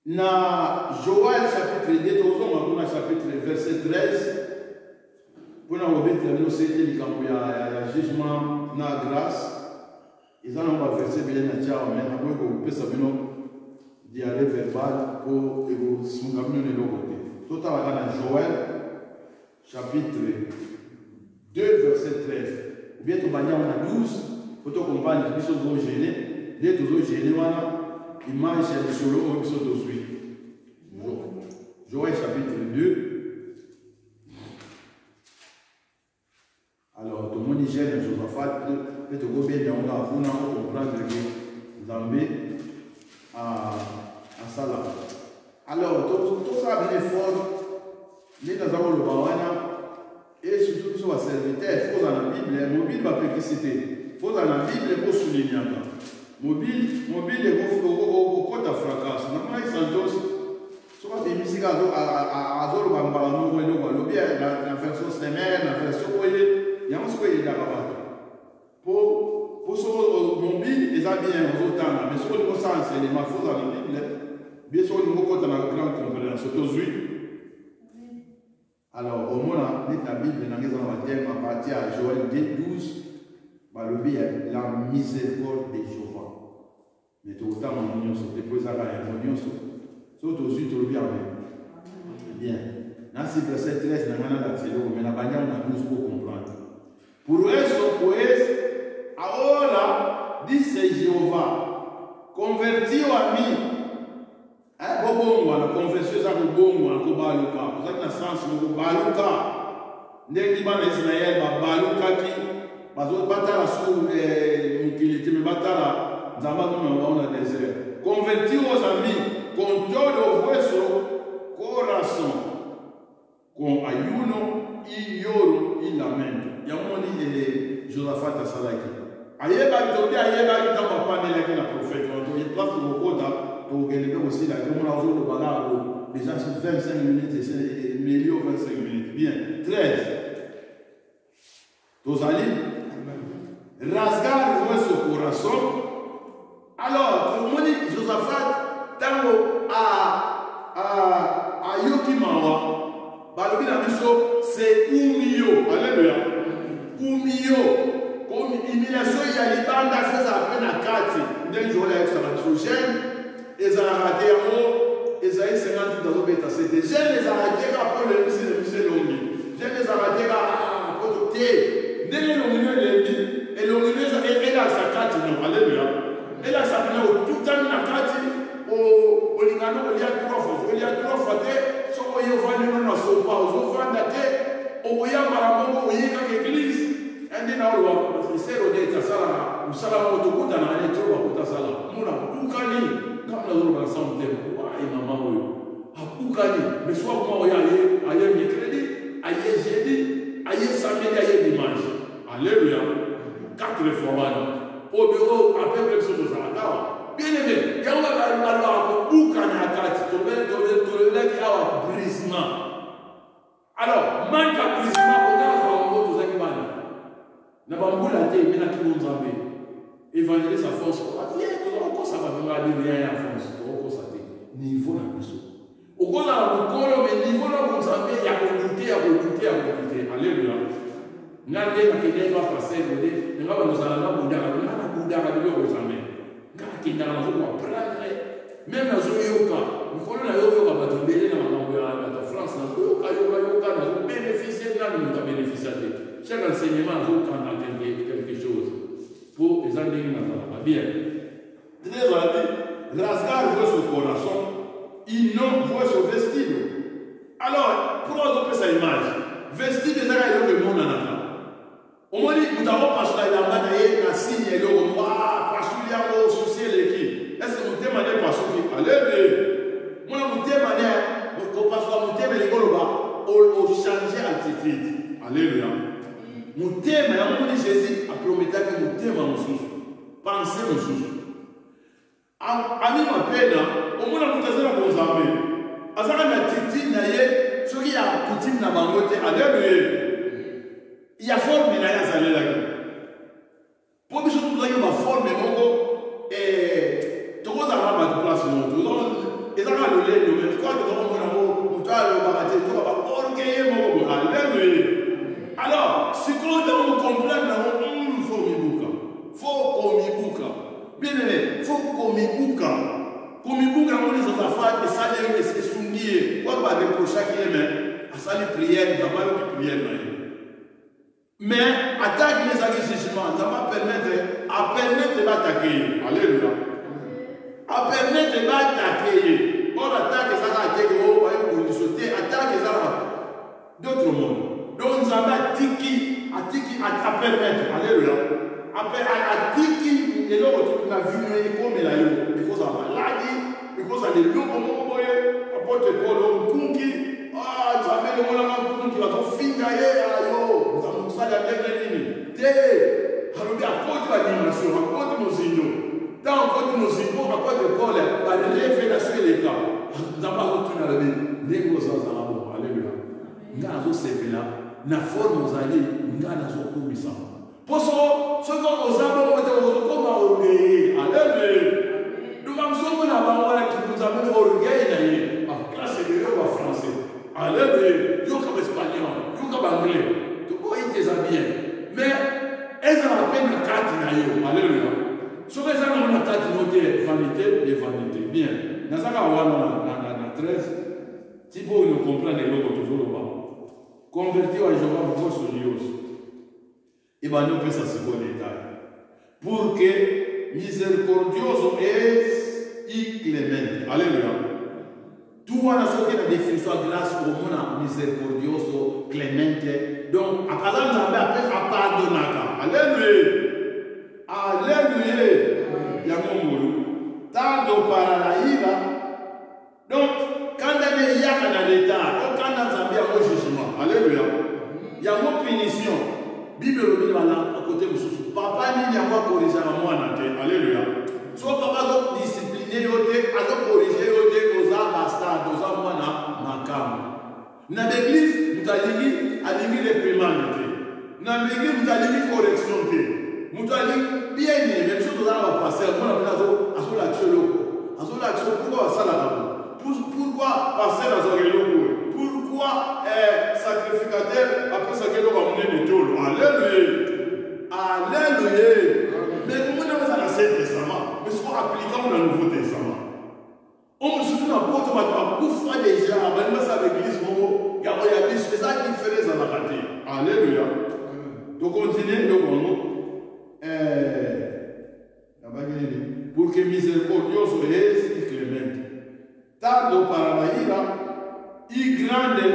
dans Joël chapitre 2 on a chapitre verset 13 pour nous remettre nous c'était le jugement na grâce ils ont un verset bien na tia mais on peut penser bino diarrhée verbale pour ego sungamino ne lokote. Tout à l'heure dans Joël, chapitre 2, verset 13. Ou bien, tu vas dire, on a 12, pour te comprendre, ils sont toujours gênés. Dès que tu es gêné, ils mangent sur le haut, ils sont tous huit. Joël, chapitre 2. Alors, tout le monde gêne, Josaphat, peut-être que vous bien comprendre que Zambé à Salah. Alors, tout ça bien fort, les gens ont le bawana, et surtout sur la serviteur, il faut dans la Bible, mobile va préciter, il faut dans la Bible pour souligner. Mobile est au côté de fracas. Normalement, ils sont tous, soit des musiques à Zoro Bambalano, la version semaine, la version voyez, il y a un souhait de la cabane. Pour ce mobile, ils ont bien aux autres, mais sur le sens, c'est les mafos dans la Bible. Bien sûr, nous avons une grande compréhension, c'est aux huit. Alors, au moins, la Bible, dans les thème à partir de Joël 2, 12, la miséricorde de Jéhovah. Mais tout autant, on a déposé à la réunion, c'est aux huit, tout le bien. Bien. Dans ce verset 13, on a la télé, mais la bannière, on a 12 pour comprendre. Pour eux, alors, dit c'est Jéhovah, converti au ami. La confession est à Baluka. Vous avez la sens de Baluka. N'est-ce pas Israël, Baluka qui batala sur utilité, mais batala nzamba on a désert. Convertir aux amis, con todo vuestro corazón, con ayuno y lloro y lamento. Yamoni Josaphat a salaki. Ayeba tobi ayeba qui t'a pas mêlé la prophète. On y place au côté pour gagner aussi la comme on a aujourd'hui le bagarre déjà sur 25 minutes et c'est milieu 25 minutes. Bien. 13. Tozali rasgar vuestro corazón. Alors, comme on dit Josaphat, tango a Yokimawa, balobi na biso c'est umio. Alléluia. Umio. Comme humiliation ya libanda fait appel à kati. Ndenge jola ya sabatrogène, ezalaka yango ezali 50 dans beta c'était jeune ezalaka après le musée longi. Jeune ezalaka prototé. Ndenge longi lebi et longi elle a sa kati non. Alléluia. Elle a sa kati tout temps na kati au lingano il y a 3 fois. Il y a 3 fois te so yo vandi no na so pa zo vanda te o ya maramongo oyika ke église. Andi na olo misero de tasala usala motokuta na ale troba kutasala muna ukani kama na roba sound tempo wa ina mawo akukani meswa kwa oya aye mercredi aye jeudi aye samedi aye dimanche. Alléluia. 4 fois au bureau après quelque chose ça dawa bien aimé yawa balwa ko ukani akati to le ki awa brisement. Alors manque à brisement on a bana na bambula te mena ki nzambe évangéliser sa force ko ça va venir rien en France ko ça te niveau na biso o ko na mukolo me niveau na nzambe ya ko lutter. Alléluia. Ngande na kidego passer de ngaba nzala na budaka de ko nzambe ngaka kinda na ko prendre même na zo yoka mukolo na yoka batubele na makambo ya France na yoka na bénéficier na nous ta bénéficier. Chaque enseignement a quelque chose pour les années maintenant. Bien. Très bien. Rasgar votre corazon, il non votre vestido. Alors, pour adopter sa image, vestido est le monde en attend. Au moins, nous avons passé la bataille, la signe et le roi, passé le souci l'équipe. Est-ce que nous demandons pas ce qui allez? Moi, nous demandons, nous passons les gars, on change d'attitude. Alléluia. Mutema ya Mungu Jésus a promis que mutema mususu penser mususu ami mapenda omona mutazana ko nzambe azaka na titi na ye soki ya coutume na bango te. Alléluia. Ya forme na ya zalela ke po biso tuzayo ba forme moko tokoza na ba place moto ezaka lolendo mais quoi que on mona mo mutalo ba te to ba orgueil moko. Alléluia. Alors, si on comprend, il faut mibuka. Bien aimé, il faut komibuka. Komibuka, on les a fait, et ça les soumis. Quoi va reprocher qui est, à ça les prières, il n'y a pas de prière. Mais, attaque les agissements, ça va permettre d'attaquer. Alléluia. À permettre d'attaquer. On attaque ça, attaque ça, d'autres mondes. Donc, nous avons tiki à permettre. Alléluia. À tiki, et là, on a vu comme il a eu. Because of maladie, because of the look of Moboye, apporte Polo, Kunki, Jamel, le Mola, Kunki, va t'en finir, ayo, nous avons ça la ligne. Alors, apporte la dimension, apporte nos signes. Tant apporte nos signes, apporte Paul, par les révélations et les cas. Nous avons retourné à la vie. Négociation à la mort. Alléluia. Nous avons ces là. Na forme ozali ngana zokumisa poso soko ozaba wote okoma orgueil. Alléluia. Nous sommes na bango qui nous amène orgueil na ye en classe de yo français. Alléluia. Yo comme espagnol, yo comme anglais. Tu peux y être bien. Mais elles ont à peine 4 na yo. Alléluia. Soko ezana na 4 noté vanité et vanité. Bien. Nazaka wana na 13. Si vous ne comprenez pas toujours le bas. Convertir à Jéhovah pour son Dieu. Et bien, nous faisons ce bon détail. Pour que misericordioso es y clemente. Alléluia. Tout va dans la définition grâce au monde misericordioso, clemente. Donc, à part ça, nous avons appris à pardonner. Alléluia. Alléluia. Yamomolo. Tando para la ira. Donc, quand on est yaka dans l'état, donc quand on a Zambia au jugement. Alléluia. Il y a une punition. Bible le dit à côté de ce papa ni y'a pas corrigé à moi. Alléluia. Soit papa doit discipliner, il doit corriger, il doit bastard, il doit moi na makam. Dans l'église, nous avons dit à l'église réprimande. Dans l'église, nous avons dit correction. Nous avons dit bien, même si nous avons passé, nous avons dit l'action. Pourquoi ça là? Pourquoi passer dans un vélo? Pourquoi sacrificateur après ça qu'il va mener les tôles? Alléluia. Alléluia. Mais comment on a ça dans l'Ancien Testament? Mais ce qu'on applique dans le Nouveau Testament. On me soutient un porte pour faire déjà, même ça avec l'église, il y a c'est ça qui fait les raté. Alléluia. Donc continuez, donc on pour que misericordioso es y clemente. Tardo para la ira y grande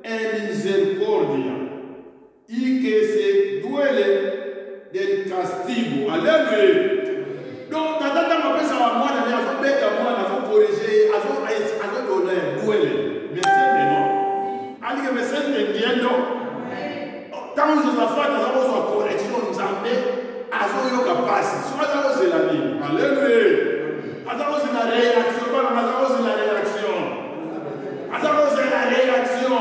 en misericordia y que se duele del castigo. Alléluia. Donc, quand on a pensé à moi, on a fait corriger, on a donné duele. Mais c'est non. Allez, mais c'est entendiendo. Quand nous avons fait la correction, nous avons azo kapasi so azo c'est la vie. Alléluia. Azo c'est la réaction, azo c'est la réaction. Azo c'est la réaction.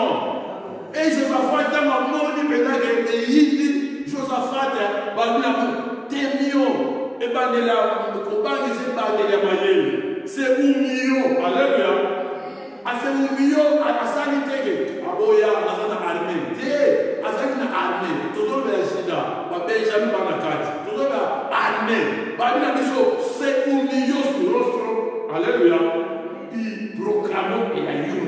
Et Josaphat dans mon monde peut-être que yindi Josaphat babina temio et bandela kobangi c'est bandela mayele. C'est umio. Alléluia. Ase umio asani tege aboya asana armée. Asani na armée. Toujours la shida. Ba Benjamin banakati. Armée. C'est humilié sur rostro. Alléluia. Il proclame et a eu.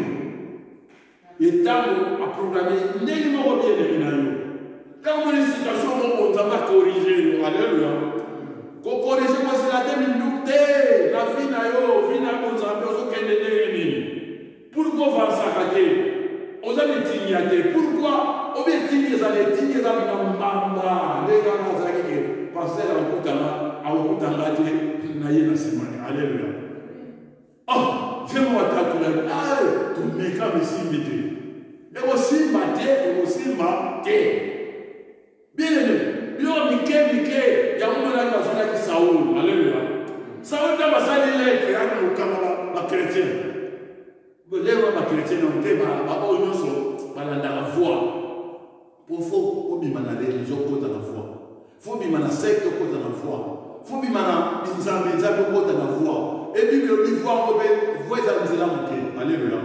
Et tant a programmé, n'est-il bien aimé. Quand on a une situation où on va corriger, alléluia. Qu'on corrige, moi c'est la demi-minute. La vie n'a eu, vie n'a pas eu, pourquoi on va s'arrêter? On a des tignatés. Pourquoi? On va tigner, ça les tigner, ça va mamba. Les gars, on va passer à Okutanga, alléluia. Oh, fais-moi t'accueillir. Ah, tu m'es comme ici, midi. Et aussi maté, et aussi maté. Bien aimé. Bien, Mickey, il y a un moment là qui Saoul. Alléluia. Saoul n'a pas ça, il est la chrétien. Vous voyez, ma chrétienne, on dit, la voix. Pour faut, il y a des religions contre la foi. Faut bien la secte contre la foi. Faut bien la nzambe contre la foi. Et puis le voix on peut voir ça nous là monter. Alléluia.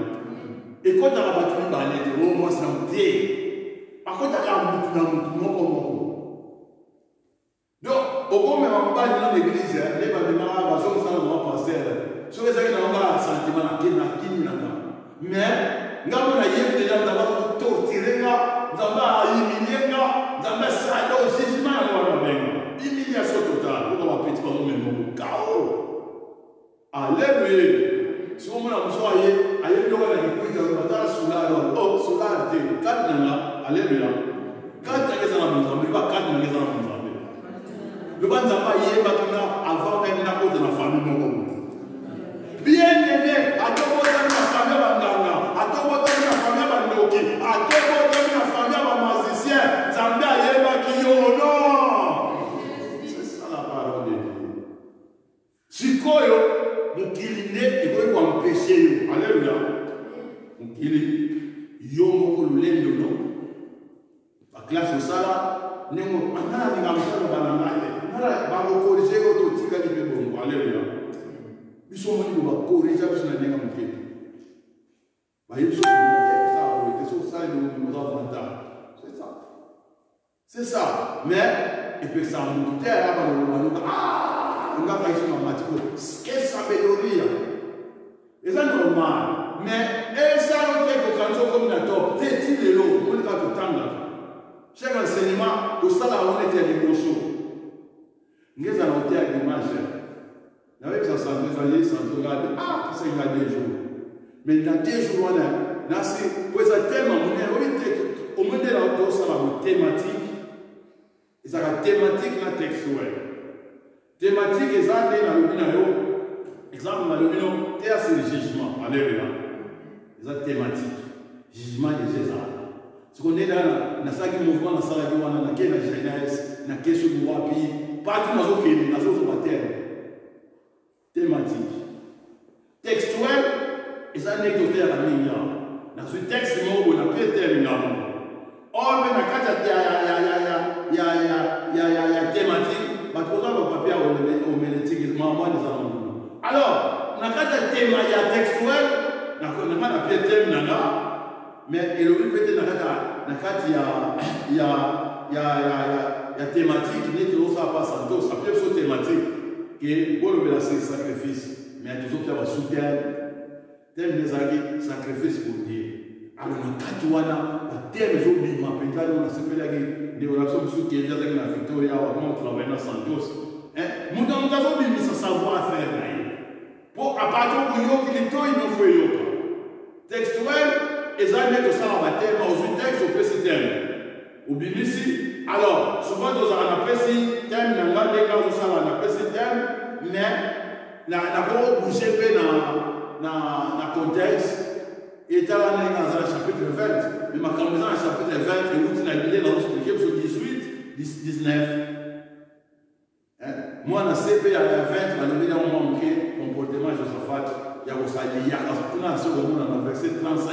Et quand on a battu le balai de l'eau, moi ça me dit. Par contre on a battu dans mon donc au moment où on va dans l'église, les bâtiments va sont ça on va passer. Sur les gens on va sentiment là qui n'a mais nous on a eu déjà on va torturer là, on va humilier là, on va ça au jugement. Humiliation totale. Vous avez petit peu même chaos. Alléluia. Si on a besoin d'aller dans la vie, on va dans soulard. Alléluia. Quand tu es dans la maison, tu vas quand tu es dans la maison. Le bon zamba y est maintenant avant même la cause de la famille. Bien aimé, à tout moment de la famille Bandana, à tout moment de la famille Bandoki, à tout moment de la famille Bamazicien, Zambia y est qui yo non. Sikoyo, mukili ne iko kwa mpeshe yo. Alléluia. Mukili yo moko lulendo no. Ba classe osala nengo andana ninga msala bana nake. Nara ba ko corriger ko to tika ni pe bongo. Alléluia. Biso mo ni ba corriger biso na ninga mukili. Ba yeso ça o te so ça no mo za fanta. C'est ça. C'est ça. Mais et puis ça mo terre ba no on va faire une mathématique. Qu'est-ce que ça veut dire? C'est normal. Mais ça, on fait que quand on comme la top, c'est le lot, on est pas tout le temps là. Chaque enseignement, tout ça là, on est à l'émotion. Nous allons faire une image. Avec ça, ça nous allait sans regarder. Ah, c'est il y a des jours. Mais dans des jours, là, c'est pour ça thème, on est au moins de la thématique. Et c'est la thématique la textuelle. Thématique est ça, dans le binario. Exemple, dans le binario, c'est le jugement. Alléluia. C'est la thématique. Jugement de Jésus. Ce qu'on est dans le mouvement, dans la salle de Wana, dans la jeunesse, dans la question de Wapi, partout dans le pays, dans le pays. Thématique. Textuel, et ça n'est que à la ligne. Dans ce texte, on a pu terminer. Or, mais il y a thématique, mais pour ça, le papier au ménétique, maman des amours. Alors, dans le thème, il y a textuel, on n'a pas de thème, mais il peut-être il y a thématique, il y a pas santo, ça peut être thématique, qui est pour le sacrifice, mais il y a toujours un soutien, thème des sacrifice pour Dieu. Alors, dans le cas thème, je vais vous dire, on a ce que les relations qui sont dans la Victoria, on travaille dans Santos. Nous avons mis ce savoir-faire. Pour à partir de Yoki, il nous faut Yoka. Textuel, et ça met tout ça en thème, dans un texte, on peut se thème. Au BBC, alors, souvent, on a appelé ce thème, on a appelé ce thème, mais on a bougé dans le contexte. Et dans le chapitre 20, mais ma campagne dans le chapitre 20, et vous avez dans le sur 18, 19. Moi, dans le CP à la 20, je vais vous montrer le comportement de Josaphat. Il y a aussi il y a verset 35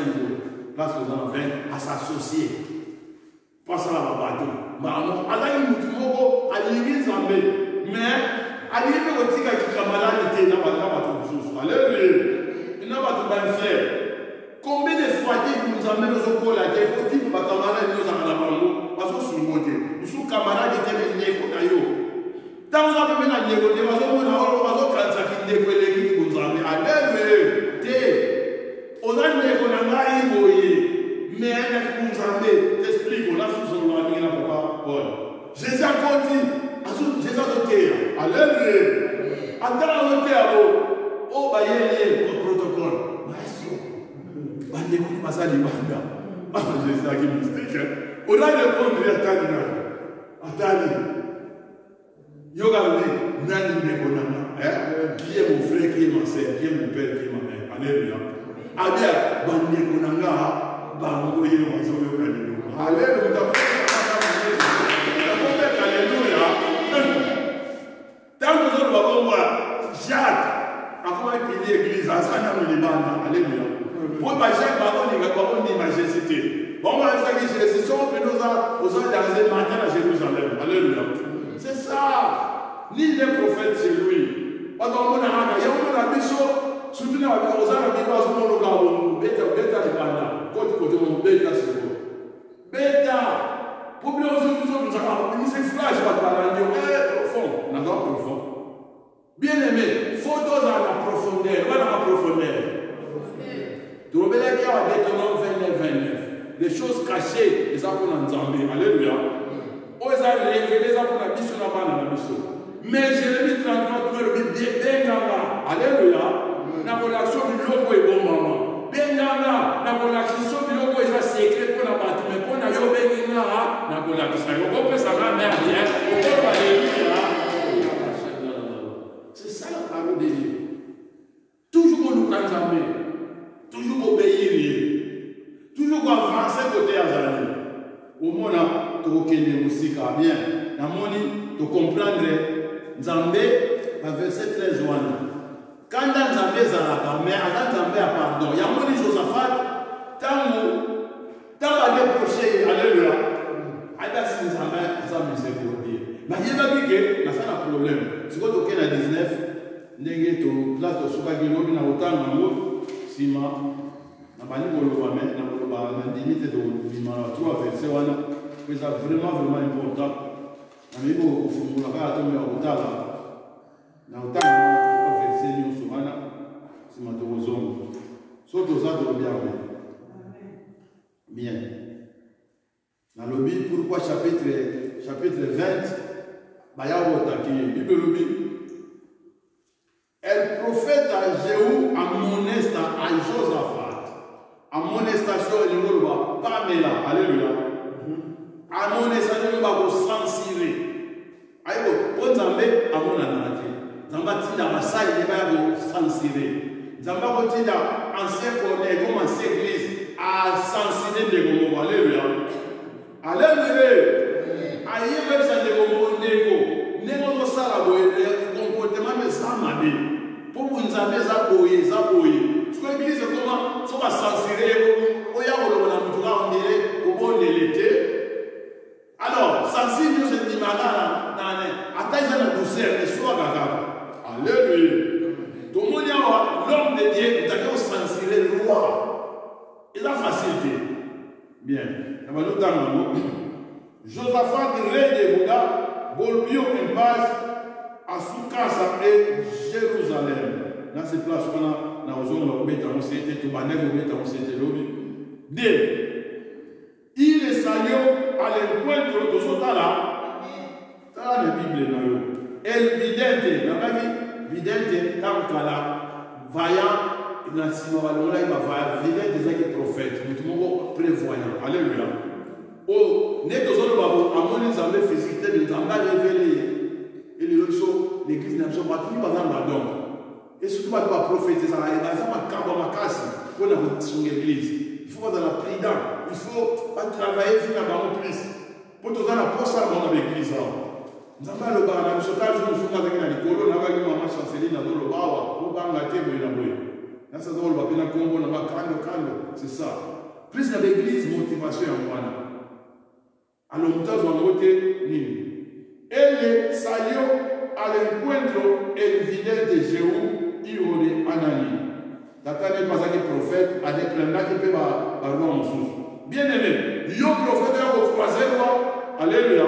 place aux 20 à s'associer. Pas ça à la bateau. Mais à l'église, mais à l'église, on dit qu'il y a un malade qui est là-bas. Alléluia. Il n'y a pas de fier. Combien de fois nous amène aux écoles à dire que les camarades nous amènent parce que nous sommes nous sommes camarades qui étaient venus au Caillou. Tant que nous avons négocié, nous avons négocié nous amènent. On a négocié, mais nous amènent. T'explique, on a sous son ami là, papa Paul. Jésus a dit, Jésus a dit, alléluia. Attends, on est au baillet, au protocole. On écoute pas ça du banda. Ah, j'ai ça qui mystique. On a répondu à Tani. Yoga, Nani Nekonana. Qui est mon frère, qui est ma soeur, qui est mon père, qui est ma mère. Alléluia. Abia, Bandi Konanga, Bangoye, Mazoyo Kalino. Alléluia. Tant que nous avons voir Jacques, après il y a l'église, à Sana Milibanda. Alléluia. Pour ma chère parole, il va pas dire majesté. Bon, on va faire que Jésus sont que nous avons dans un matin à Jérusalem. Alléluia. C'est ça. Ni les prophètes, c'est lui. Parce qu'on a un mission, surtout dans la maison, on a un bêta, côté mon bêta, c'est bon. Bêta. Pour bien nous avons c'est flash, pas de profond. D'accord, profond. Bien aimé, faut dans la profondeur. Voilà la profondeur. Les choses cachées, les apôtres en Zambie. Alléluia. Aux révélés, les apôtres en mission là-bas dans la mission. Mais Jérémie 33, alléluia. La relation du logo est bon, maman. Benganga, la relation du logo est secret pour la bâtiment. Mais pour la yo benga, la relation du logo peut s'en aller bien. C'est ça la parole de Dieu. Toujours nous canzamé. Toujours obéir, toujours avancer côté Azali. Au moment où tu reconnais musique bien, tu comprendre Nzambé, verset 13. Quand Nzambé Zalaka, mais quand Nzambé a pardon, il y a mon Josaphat, tant à déprocher, alléluia. Aïda si Nzambé a sa miséricorde. Mais il y a un problème. C'est quoi tu as 19, n'est-ce pas place de Soukagino, il y a autant de sima na bani boloba mais na boloba na dignité de bimala 3 verset wana c'est vraiment important na miko kufungula kala to me utala na utala verset nyo wana sima to bozongo so to za to bien na lobi pourquoi chapitre 20 baya wotaki bible lobi. Elle prophète à Jéhu, amoneste à Josaphat. Amonestation, il n'y a pas Pamela. Alléluia. Amonestation, il n'y a pas censuré. il va censurer. Nous avons dit ancien cornet, comme ancien église, à censurer des gomos. Alléluia. Alléluia. Aïe, même ça des gomos, négo sala comportement de samade. Pour vous avez zaboye. Ce que l'église comment ça va censurer. Oya olona mutuka on dirait comment l'été. Alors, sensible nous c'est dimagara nane. Ataïsa na douceur et soit gaga. Alléluia. Tout le monde a l'homme de Dieu qui a censuré le roi. Il a facilité. Bien. Nous avons Josaphat, rei de Bouddha, Bolbio en base à Soukasa et Jérusalem. Dans ces places qu'on a, dans zone où on s'était tout banal, où on s'était lobby. Il est salué à l'encontre de ce là. Dans la Bible, el vidente, la vidente, tant qu'à la vaillant, il a si mal il va vidente des prophètes, mais tout le monde prévoyant. Alléluia. Oh, n'est que ce babo, à mon examen physique, nous avons révélé. Et l'église n'a pas tout par exemple donc. Et surtout pas de prophétiser, ça va dans ma carte, ma casse, pour la son église. Il faut être dans la prudence, il faut pas travailler finalement plus. Pour tout ça, la poste à mon église. Nous avons le bar, nous sommes dans le jour avec la Nicolo, nous avons maman chanceline dans le bar, nous avons la table et la bouille. Là, ça doit le papier, nous avons c'est ça. Plus dans l'église, motivation en moi. Alors, nous avons voté Nini. Elle salió al encuentro el vidente Jéhu, hijo de Anani. Tatane pasaki prophète avec l'un qui peut avoir en sous. Bien aimé, yo prophète au croisé roi. Alléluia.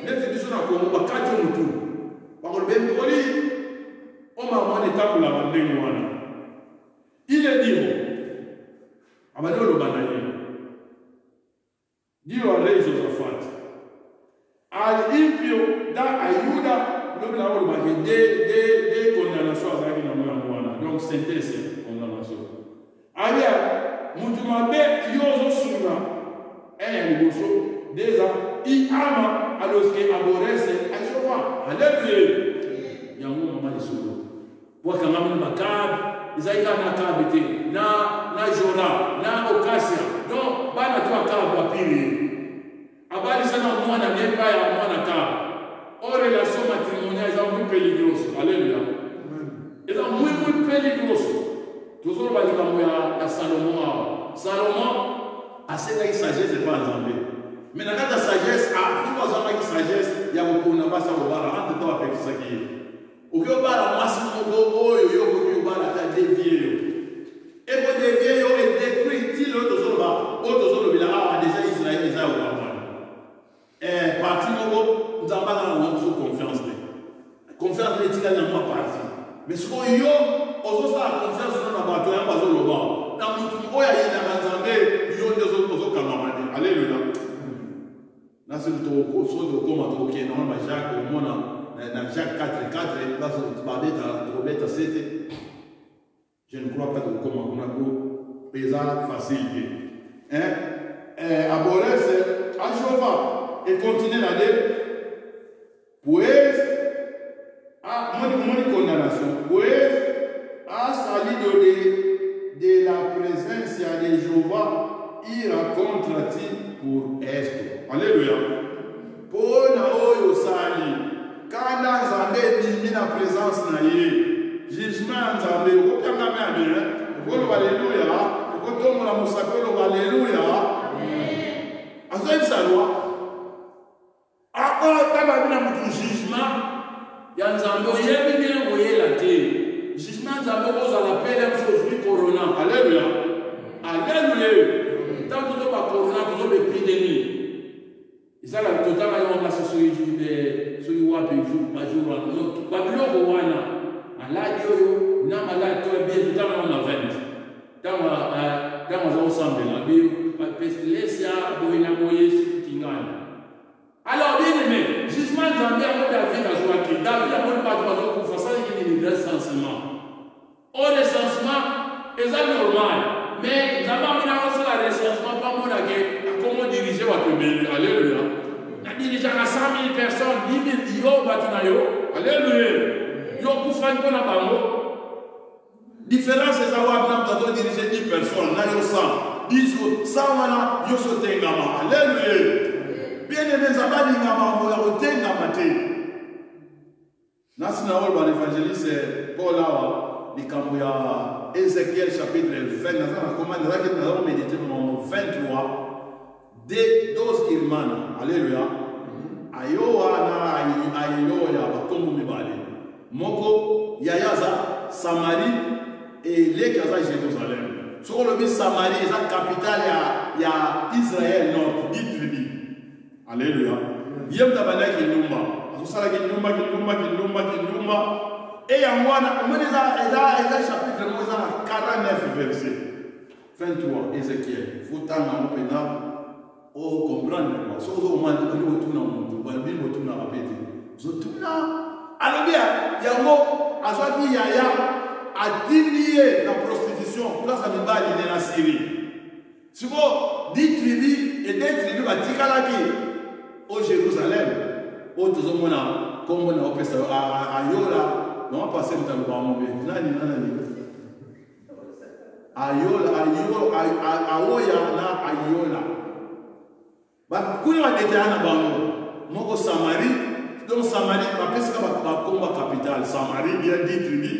N'était pas sur la Congo, pas quatre jours tout. Par le ben poli, on m'a demandé tant la bande moi. Il est dit, abandonne le banaï. Dio a rei Josaphat. Al-Impio da Ayuda, l'homme là où il des condamnations à la Moana. Donc, c'est condamnation. Alia, Moutumabe, Yozo Sura, et Yozo, déjà, il ama à l'os et aborrece à Jova. Alléluia. Yango Mama de Solo. Pour qu'un homme macabre, ils aillent na cabité, na Jora, na Ocassia. Donc, bana toi cabra pire. Abali sana mwana nepa ya mwana ka. En relation matrimoniale, ils sont muy peligrosos. Alléluia. Ils sont muy peligrosos. Toujours va dire à Salomon. Salomon a cette sagesse de pas entendre. Mais dans la sagesse, à tout le monde qui sagesse, il y a beaucoup de pas ça au bar. Entre toi avec ça qui est. Au lieu de bar, massimo go yo bar à dévier. Et pour dévier, yo est détruit. Ti l'autre zone va. Autre zone bi là déjà Israël déjà au bar. Parti nous avons pas confiance. Confiance est dans moi parti. Mais ce qu'on y a, on a confiance dans la bataille, on va le voir. Dans le monde, il y a des gens alléluia. Là, c'est le comment tu es dans Jacques, au monde, dans Jacques 4, là, tu vas 7. Je ne crois pas que comment on a pesant facilité. Aborrece a Jehová. Et continue à dire, pues, a condamnation, pues, a salido de la presencia de Jehová ira contra ti por esto. Alléluia. Pour na oyo sali, quand Nzambe dimi na présence na ye, jugement Nzambe, o ko pianga me abi, o ko alléluia, o ko tomo la musakolo alléluia. Amen. Azoy salwa. Encore, quand on a un jugement, il y a un Nzambe, il y a la terre. Jugement Nzambe, vous allez appeler un chose corona. Alléluia. Alléluia. Tant que vous avez corona, vous avez épidémie. Et ça, la totale, on a ce sur le wapi, major, Babylon, Wana. Allah, yo, n'a malade, toi, bien, tout on a 20. Dans on ensemble, la Bible, la pestilence, Boina Moye, Tingana. Alors, bien aimé, jugement Nzambe a David à Joachim. David a voulu pas de pour faire ça, il y a un recensement. Au recensement, c'est normal. Mais Nzambe a mis un recensement, pas mon agé, comment diriger votre pays. Alléluia. Il a dirigé à 100 000 personnes, 10 000 yo, Alléluia. Yo, kufanya kwa bango différence eza wana mtato diriger 10 personnes na yo 100 10 100 wana yo so tengama alléluia bien aimé zabadi ngama mo ya otengama te nasi na wala l'évangéliste Paul awa likambo ya Ézéchiel chapitre 20 na commande là que nous allons méditer au 23 de 12 irmana alléluia ayowa na ayoya bakombo mibale moko yayaza Samarie et les Gaza Jérusalem. Sur le but Samarie, c'est la capitale il y a Israël nord, 10 tribus. Alléluia. Yem tabana ki numba. Asosala ki numba. Et en moi, eza chapitre mo eza 49 verset. 23 Ézéchiel. Faut tanga mo pena o comprendre quoi. So zo mandi ko tuna mo, ba Bible tuna rapete. Zo tuna. Alléluia. Yango azwaki yaya a diminué la prostitution place à Mibali de la Syrie. Si vous 10 tribus et 2 tribus à Tikalaki au Jérusalem, au Tozomona, comme on a appelé ça à Yola, on va passer le temps pour mon bébé. Ayola, na Ayola. Bah, quand on a été à Nabamo, mon Samarie, donc Samarie, ma pesca va combat capitale. Samarie, bien 10 tribus.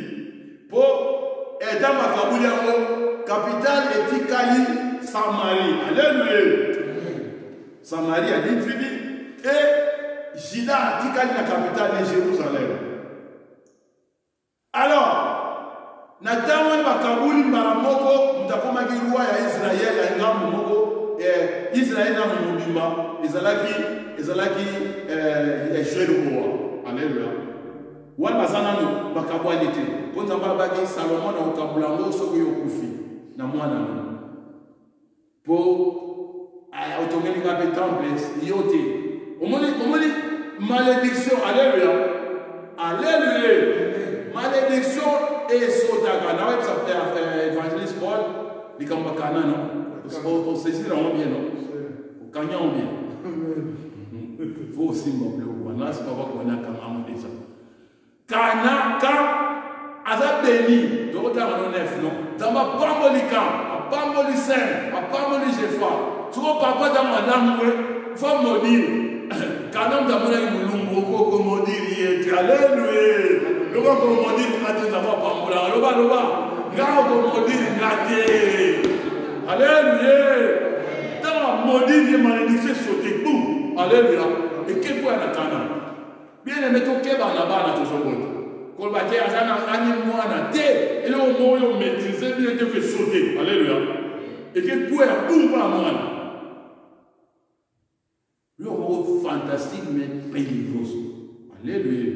Pour aider ma Kabouliamo, capitale et Tikali, Samarie. Alléluia. Samarie a 10 tribus et Jida, Tikali, la capitale de Jérusalem. Alors, Nathan Makabouli Maramoko, Mutakomaki roi ya Israël, ya Ngam Moko, Israël na Mubimba, Ezalaki, Jéruboa. Alléluia. Wan bazana bakabwani te ponza mbabaki Salomon na okabulango soko yokufi na mwana no po automeli ka temple yote omoni malédiction alléluia malédiction et sotaka na web évangéliste Paul likamba kanana on saisit la bien non au kanya bien faut aussi m'appeler wana c'est pas qu'on a quand même déjà Kana aza béni dokota no nef no tamba pambolika apamboli sen apamboli jefa tuko papa da madamwe fa modiri kana mtamona mulungu ko modiri et alléluia loba ko modiri ngati za pambola loba ngao ko modiri ngati alléluia tamba modiri malédiction sauter boum alléluia et quel point na kana bien aimé ton keba na bana toujours bon quand va dire azana ani mwana te et le mot yo maîtriser bien te fait sauter alléluia et que quoi ya boumba mwana le mot fantastique mais périlleux alléluia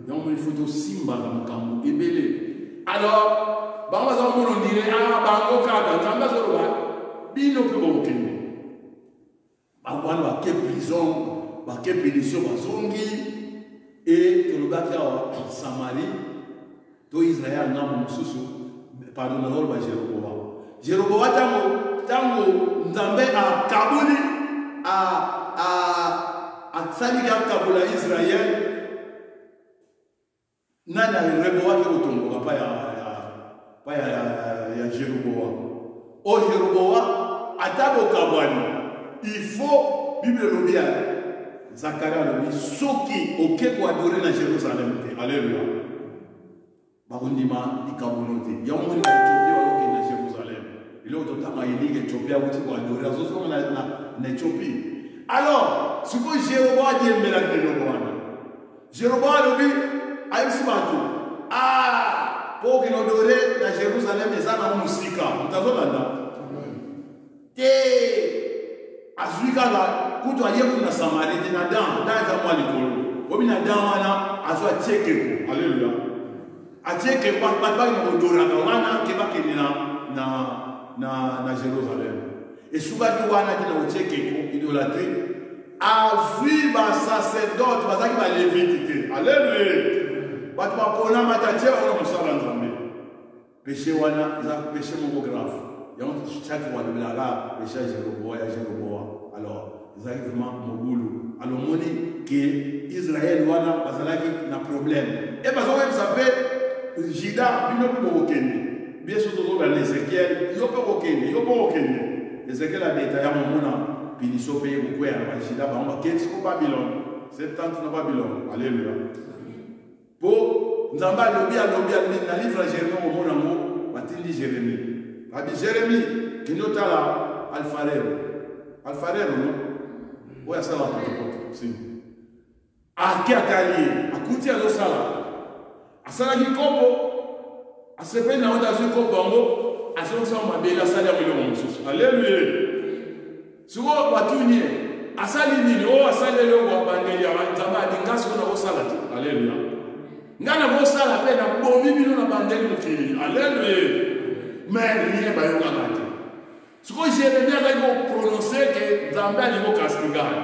donc il faut aussi simba na kambo ebele alors ba za mo ndire bango kaka tamba zoro ba bino pe bo kende ba wana ba ke prison ba ke pénition ba zongi et que le bâtiment Samarie, tout Israël n'a pas de pardon, le rôle de Jéroboam. Jéroboam, tango, Nzambe à Kabouli, à Saliga Kaboula Israël, nana Jéroboam qui est au tombeau, pas ya Jéroboam. Au Jéroboam, à Tabo Kabouani, il faut, Bible le dit, Zacharia le dit, Soki, ok, pour adorer dans Jérusalem. Alléluia. Barundima, il Kabunote. Il y a un monde qui est dans Jérusalem. Il y a un monde qui est en Éthiopie, pour adorer. En Éthiopie. Alors, ce que Jéroboam dit, Jéroboam le dit, Aïsibatu. Ah, pour qu'il adore dans Jérusalem, les gens ont musique. Vous avez vu? Azwika la kutu ayeku na Samarie na dan za mwa likolo obi na dan wana azwa cheke ko alléluia a cheke pa na odora ka wana ke ba ke na Jérusalem et suba ki wana ki na cheke ko idolâtrie azwi ba sacerdote bazaki ba lévite alléluia batu ba pona matache ona musala nzambe péché wana za péché mon grave. Chaque fois, le péché Jéroboam. Alors, ils arrivent vraiment au boulot. Alors, on dit que Israël, voilà, parce qu'il y a un problème. Et parce que ça s'appelle Jida, il n'y a pas de Kenya. Bien sûr, tout le monde Ézéchiel, il n'y a pas de Kenya, il n'y a pas de Kenya. Ézéchiel a détaillé un moment, puis il s'est payé beaucoup, Jida, on va quitter Babylone. 70 dans Babylone. Alléluia. Pour nous avons lobby dans le livre de Jérémie, au monde amour, Mathilde Jérémie. Rabbi Jérémie, qui nous a là, Alfarero. Alfarero, non? Oui, ça va, si. A qui a talié, a coûté à l'osala. A sala qui compo, a se peine dans un compo, a son sang m'a bien la salle à l'homme. Alléluia. Souvent, Batounie, a salini, oh, a salé le roi, Bandelia, Zaba, des gars sur la salade. Alléluia. Ngana vo sala pe na bomi bino na bandeli mukili. Alléluia. Mais rien ba yo ngati. Ce que Jérémie a prononcé que Zambé a dit castigar.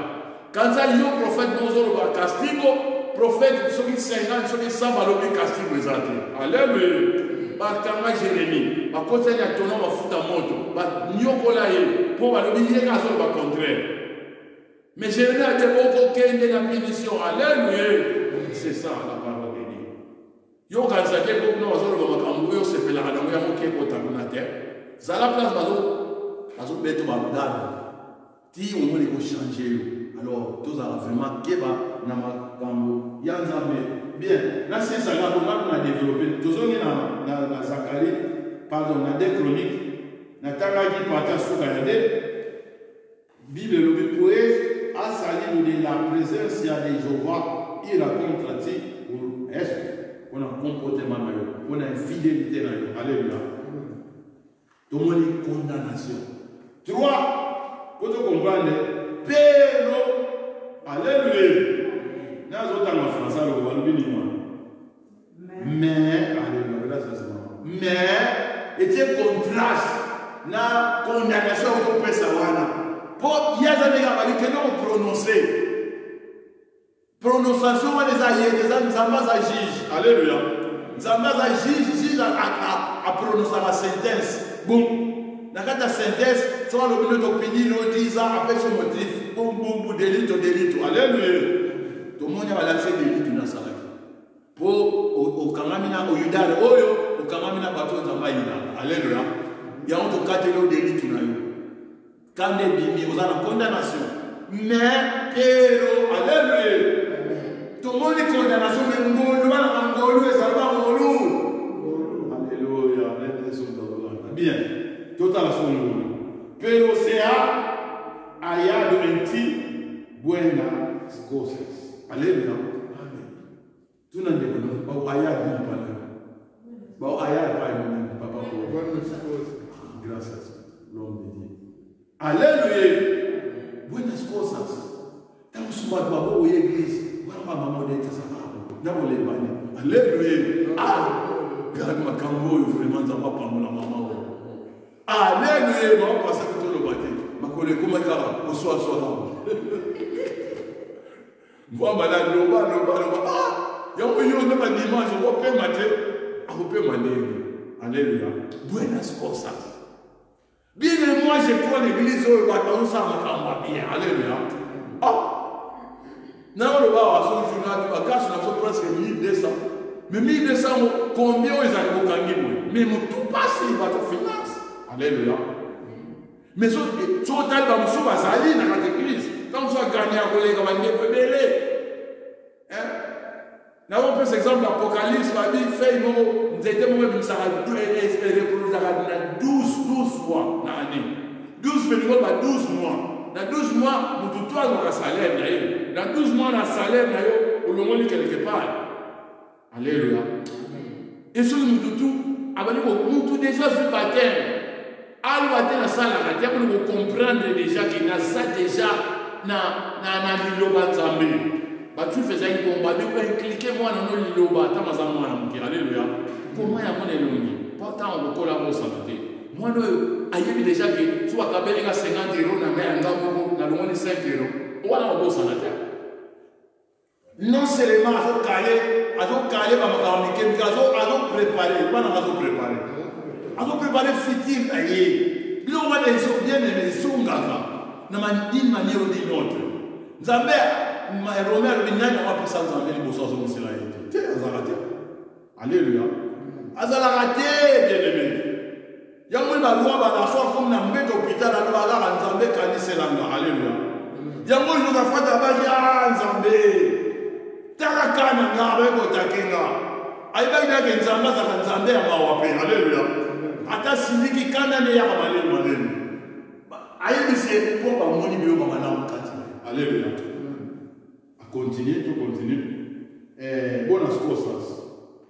Quand ça yo prophète bonzo ba castigo, prophète ceux qui 50 ceux qui 100 ba lo castigo ezati. Alléluia. Ba kanga Jérémie, ba côté ya tono ba futa moto, ba nyokola ye, po ba lo bi ye ka so ba contraire. Mais Jérémie a dit beaucoup kende la punition. Alléluia. C'est ça la parole. Yo kanzake ko no wazoro ba makambo yo sepela na ya moke ko takuna te zala place bazo beto ba ngana ti on moni ko changer yo alors tous a vraiment keba na makambo ya nzambe bien là c'est ça là on a développé tozongi na Zacharie pardon na 2 Chroniques na tangaki pata suka ya de Bible le poète a sali de la présence ya de Jéhovah il raconte ti pour est on a un comportement, on a une fidélité. Alléluia. Tout le monde est condamnation. 3, pour te comprendre, pero, alléluia. Nous avons en français, le roi, mais, alléluia, ça c'est mais, et c'est contraste, na condamnation au père Sawana. Pour y a des gens qui ont prononcé. Prononciation des aïeux, des Zambas à juge. Alléluia. Zambas à juge à prononcer la sentence. Boum. Dans la sentence, soit le milieu d'opinion, le 10 ans, après son motif. Boum, boum, boum, délit. Alléluia. Tout le monde va lâcher délit dans sa vie. Pour au Kangamina, au Yudal, au Kangamina, bateau Zambaïna. Alléluia. Il y a un autre catégorie délit. Quand les bimi, vous avez une condamnation. Mais, pero, alléluia. Tout le monde est condamnation, mais Ngolo, et ça va Ngolo. Alléluia. Bien. Total à son Ngolo. Pero sea allá de ti buenas cosas. Alléluia. Tout le monde est condamné. Allá de ti. Allá de papa. Gracias. L'homme de Dieu. Alléluia. Buenas cosas. Estamos sumados a l'église. Maman de alléluia. Ah, regarde ma cambo, vraiment, ça va pas la maman. Alléluia, ma passe à tout le bâti. Ma collègue, comment il a au soir, moi, madame, ah, il y a un dimanche, on peut mater, alléluia. Buenas cosas. Bien, moi, je crois l'église, on ça m'a bien, alléluia. Ah. Non, le bas à son journal, il va presque 1200. Mais 1200, combien ils arrivent au Kangibou? Mais tout passe, il va te finance. Alléluia. Mais si on a dans l'église, quand on a gagné un collègue, on va dire, nous avons pris exemple l'Apocalypse, la Bible fait, nous étions même 12 fois dans l'année. 12 minimum, 12 mois. Dans 12 mois, nous tous avons un salaire. Dans 12 mois, on a un salaire, on le montre quelque part. Alléluia. Et sur nous tout déjà sur le baptême. À le baptême, nous comprendre déjà qu'il y a ça déjà dans l'Iloba Zambé. Tu faisais un combat, tu cliquer moi dans l'Iloba, alléluia. Comment il y a mon éloigné? Pas tant on collabore sans noter. Moi, je suis déjà que tu vas taper 50 euros dans le 5 euros. On va avoir ça. Non seulement à caler, à préparer futur. Bien aimé, d'une manière ou d'une autre. Nzambe, Romain, le binyan, on va passer à Nzambe, les bossons sont aussi là. Alléluia. Azalaraté, bien-aimé. Yango na loi ba na so comme na mbeto hôpital na ba la Nzambe kanisa langa. Alléluia. Yango nous a fait ba ya Nzambe. Taka kana ngabe ko takenga. Aiba ina ke Nzambe za Nzambe ya mawape. Alléluia. Ata siniki kana ne ya malele malele. Ayebi se ko ba moni bio ba na mkati. Alléluia. A continuer, tout continue. Buenas cosas.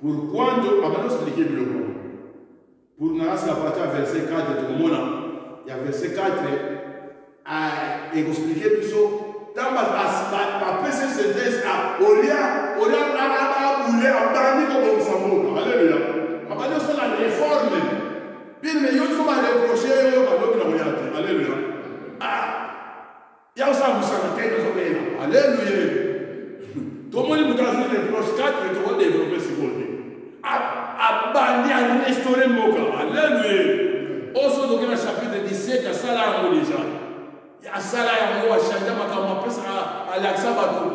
Pour quando abano expliquer bien. Pour nous partir à verset 4, il y a verset 4, et expliquer plus ça. Dans ma PC synthèse, au lieu à bouler, à banni comme on s'en moque. Alléluia. À banni sur la réforme. Bien, mais ils sont à reprocher, alléluia. Il y a ça, vous savez, alléluia. Tout le monde nous a dit reproche 4, et tout le monde développer ce côté. Abandi à restaurer Moka. Alléluia. Aussi, dans le chapitre 17, il y a ça là déjà. Il y a ça là, il y a changé ma caméra. Après ça, Alexa Batou,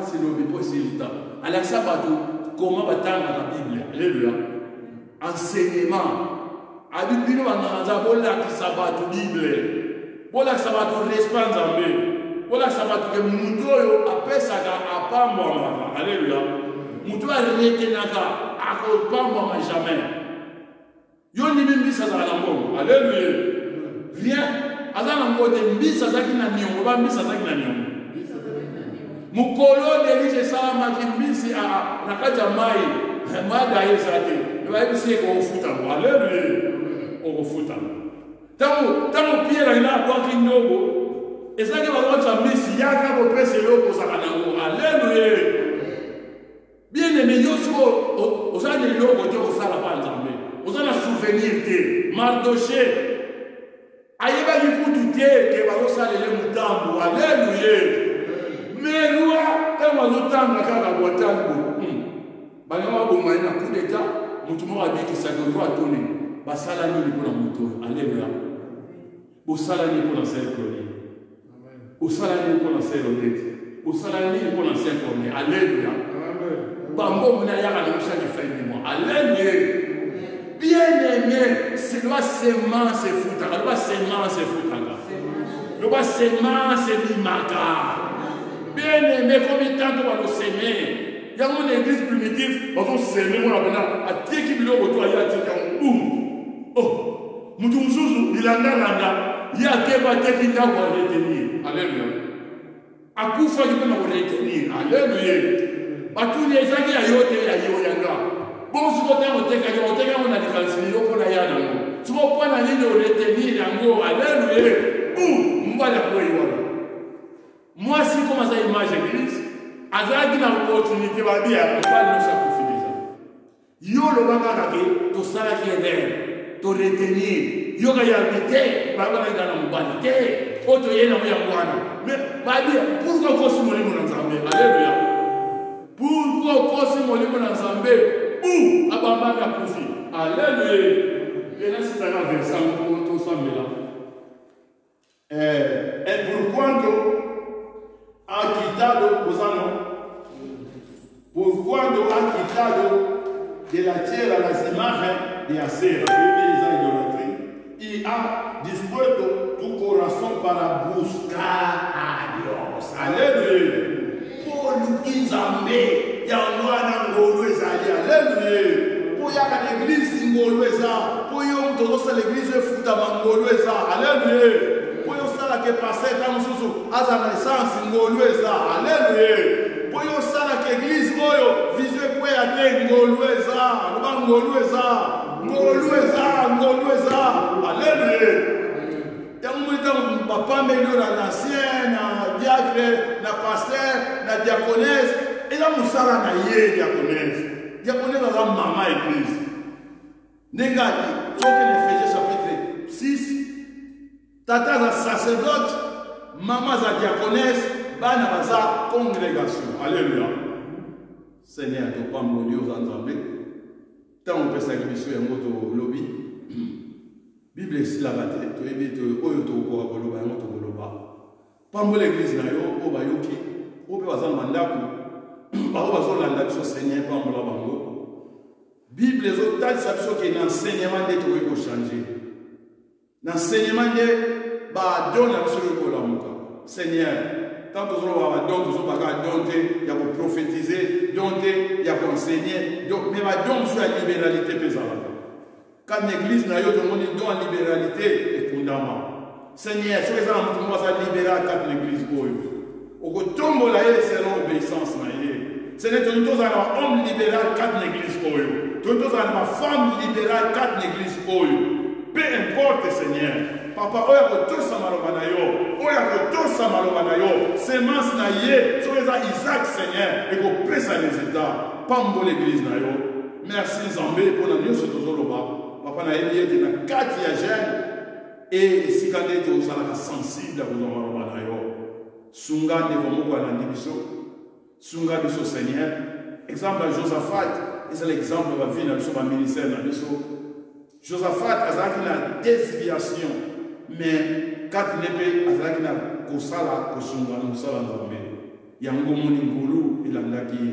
c'est le possible. Alexa Batou, comment attendre la Bible. Alléluia. Enseignement. A Bible, on a dit que ça va tout Bible. Voilà que ça va tout responsable. Voilà que ça va tout que Moutoyo appelle ça à pas moi. Alléluia. Moutoyo a retenaka. Pas jamais. Yo ni mimi ça za lango. Alléluia. Rien. Azana ngote mbisa zaki na nyongo, ba mbisa zaki na nyongo. Mukolo delije salama kimbisi a nakaja mai. Mada yezake. Yo ayibisi ko ufuta. Alléluia. O ufuta. Tamu pia ina kwa kindogo. Ezake bazwa mbisi yaka bo pese yoko za kanango. Alléluia. Bien aimé, Yosuo, aux années longues, on s'en a pas entendu. On s'en a souvenir de Mardoché. Aïeba Yikutu, que va s'aller les moutambo. Alléluia. Mais nous, quand on a le temps, on a la boitambo. Banawa Bomaina, coup d'état, Moutouma a dit que ça doit tourner. Basalani pour la moto. Alléluia. Bosalani pour la selle chronique. Bosalani pour la selle honnête. Bosalani pour la selle chronique. Alléluia. Bambo Mounayara ne change fin du mois. Alléluia. Bien-aimé, c'est la semence fouta. La semence fouta. La semence limaka. Bien-aimé, combien de temps on va nous s'aimer? Il y a une église primitive, on va s'aimer, on va venir à Tiki Bilo, on va y aller. Boum. Oh. Moutoumzouzou, il a landa. Il y a Keba Teki Nda, on va retenir. Alléluia. À coup, il faut retenir. Alléluia. Batu les gens qui ont été à Yoyanga. Bon, si vous avez été on a des cancelés pour la Yana. Si vous prenez la ligne de retenir, alléluia. Ouh, moi, la poignée. Moi, si comme ça, image église, Azaki n'a l'opportunité de dire, on va nous sacrifier déjà. Yo le bagage, tout ça qui est là, tout retenir. Yo qui a habité, bagage dans la mobilité, auto yéna ou yangwana. Mais, va dire, pourquoi qu'on se molie mon ensemble? Alléluia. Pourquoi on mon livre dans Zambé? Où Abamba a profit. Alléluia. Et là, c'est un verset où on s'en met là. Et pour quando ha quitado, por quando ha quitado de la tierra las imágenes de acera, esa idolatría, y ha dispuesto tu corazón para buscar a Dios. Aleluya. Nzambe ya mwana ngolo ezali. Alléluia. Po ya ka l'église ngolo eza, po yo mto sa l'église futa ngolo eza. Alléluia. Po yo sala ke passer ta mususu aza na essence ngolo eza. Alléluia. Po yo sala ke église oyo visio po ya te ngolo eza, ba ngolo eza. Ngolo eza, ngolo eza. Alléluia. Tant papa meilleur l'ancien, na diacre, na pasteur, na diaconesse, et là moussala na yé diaconesse. Diaconesse dans la maman église. Négati, ce que l'Éphésiens chapitre 6, tata za sacerdote, maman za diaconesse, bana baza congrégation. Alléluia. Seigneur, tu pas mourir aux Nzambe. Tant on peut sacrifier un mot au lobby. Bible est là, tu es vite, oyo to ko akoloba yango to koloba. Pambo l'église na yo, o ba yoki, o pe bazal mandaku, ba o bazol landa biso Seigneur pambo la bango. Bible les autres tas ça biso qui l'enseignement de to ko changer. L'enseignement de ba don na biso ko la muka. Seigneur, tant que nous avons don, nous avons don, il y a pour prophétiser, don, il y a pour enseigner, mais ma don sur la libéralité pesante. Quand l'église n'a pas de don en libéralité, et condamnant. Seigneur, si les gens ont libéré quand l'église au tombe là, c'est l'obéissance. Seigneur, tu nous as un homme libéral quand l'église tu nous as une femme libérale quand l'église peu importe, Seigneur. Papa, oya ko tosa maloba na yo, oya ko tosa maloba na yo, semence na ye, so eza Isaac, Seigneur, et ko pesa résultat, pambo l'église na yo. Merci Nzambe pour la nyonso tozoloba. Papa na yebi ete na kati ya jeune et esika nde tozalaka sensible kozwa maloba na yo. Sunga ndeko moko alandi biso, sunga biso Seigneur. Exemple ya Josaphat, eza l'exemple ya vie na biso ba ministère na biso. Josaphat azalaki na déviation, mais quand il azalaki na kosala kosunga na kosala Nzambe. Yango moni ngolu elandaki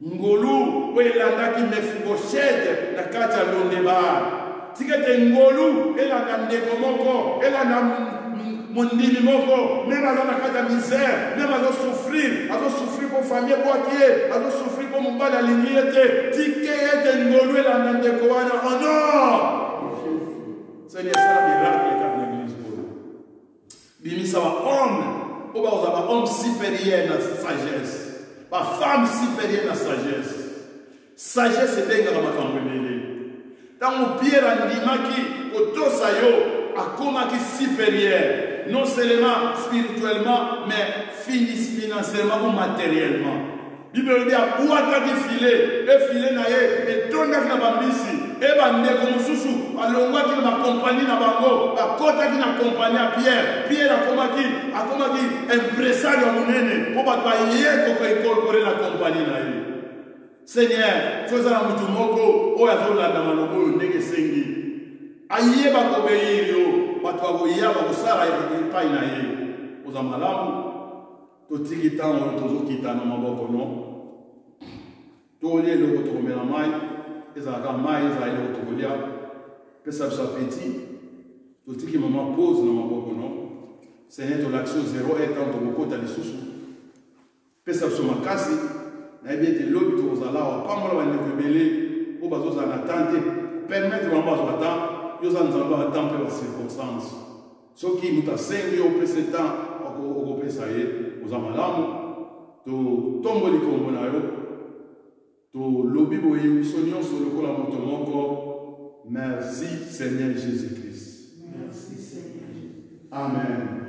ngolu oyo elandaki Mefibosheth na kati ya Londeba. Tikete ngolu elanda ndeko moko, elanda mondimi moko, même aza na kati ya misère, même azosouffrir pour famille bwaki, azosouffrir pour mobali alingi ye te, tike ete ngolu elanda ndeko wana. Oh non! Seigneur, c'est un miracle quand l'église pour bimisa ba homme, ou ba homme supérieur na sagesse. Ma femme supérieure à sagesse. Sagesse est bien dans ma campagne. Dans mon pied, l'animaki, au tosayo, à komaki supérieur. Non seulement spirituellement, mais financièrement ou matériellement. Bible dit à ouata qui filet, et filet naye, et tonda qui n'a pas misi, et bande comme sousou, à l'ongwa qui m'a accompagné na bango, à kota qui n'a accompagné à Pierre, Pierre a komaki, impresario à monene, pour pas yé pour incorporer la compagnie naye. Seigneur, tu as un moutou moko, ou à zola dans ma logo, nege sengi. Aïe ba kobeir yo, ba toi goya ba kusara et pas naye. Aux amalamu. Totiki tango tozokita na maboko no tolie le kotokomela mai ezalaka mai ezali le kotokolia pesa biso apeti totiki mama pose na maboko no Seigneur tolakisi zéro etan tokokota lisusu pesa biso makasi nayebi ete lobi tokozala awa pambola bandeko ebele oyo bazozala na tan te permettre bango bazwa tan yo oza nzambe ya tan mpe bacirconstance soki moto asengi yo opesa tan okopesa ye oza malamu totomboli kombo na yo tolobi boye biso nyonso lokola moto moko. Merci Seigneur Jésus-Christ. Merci Seigneur. Amen.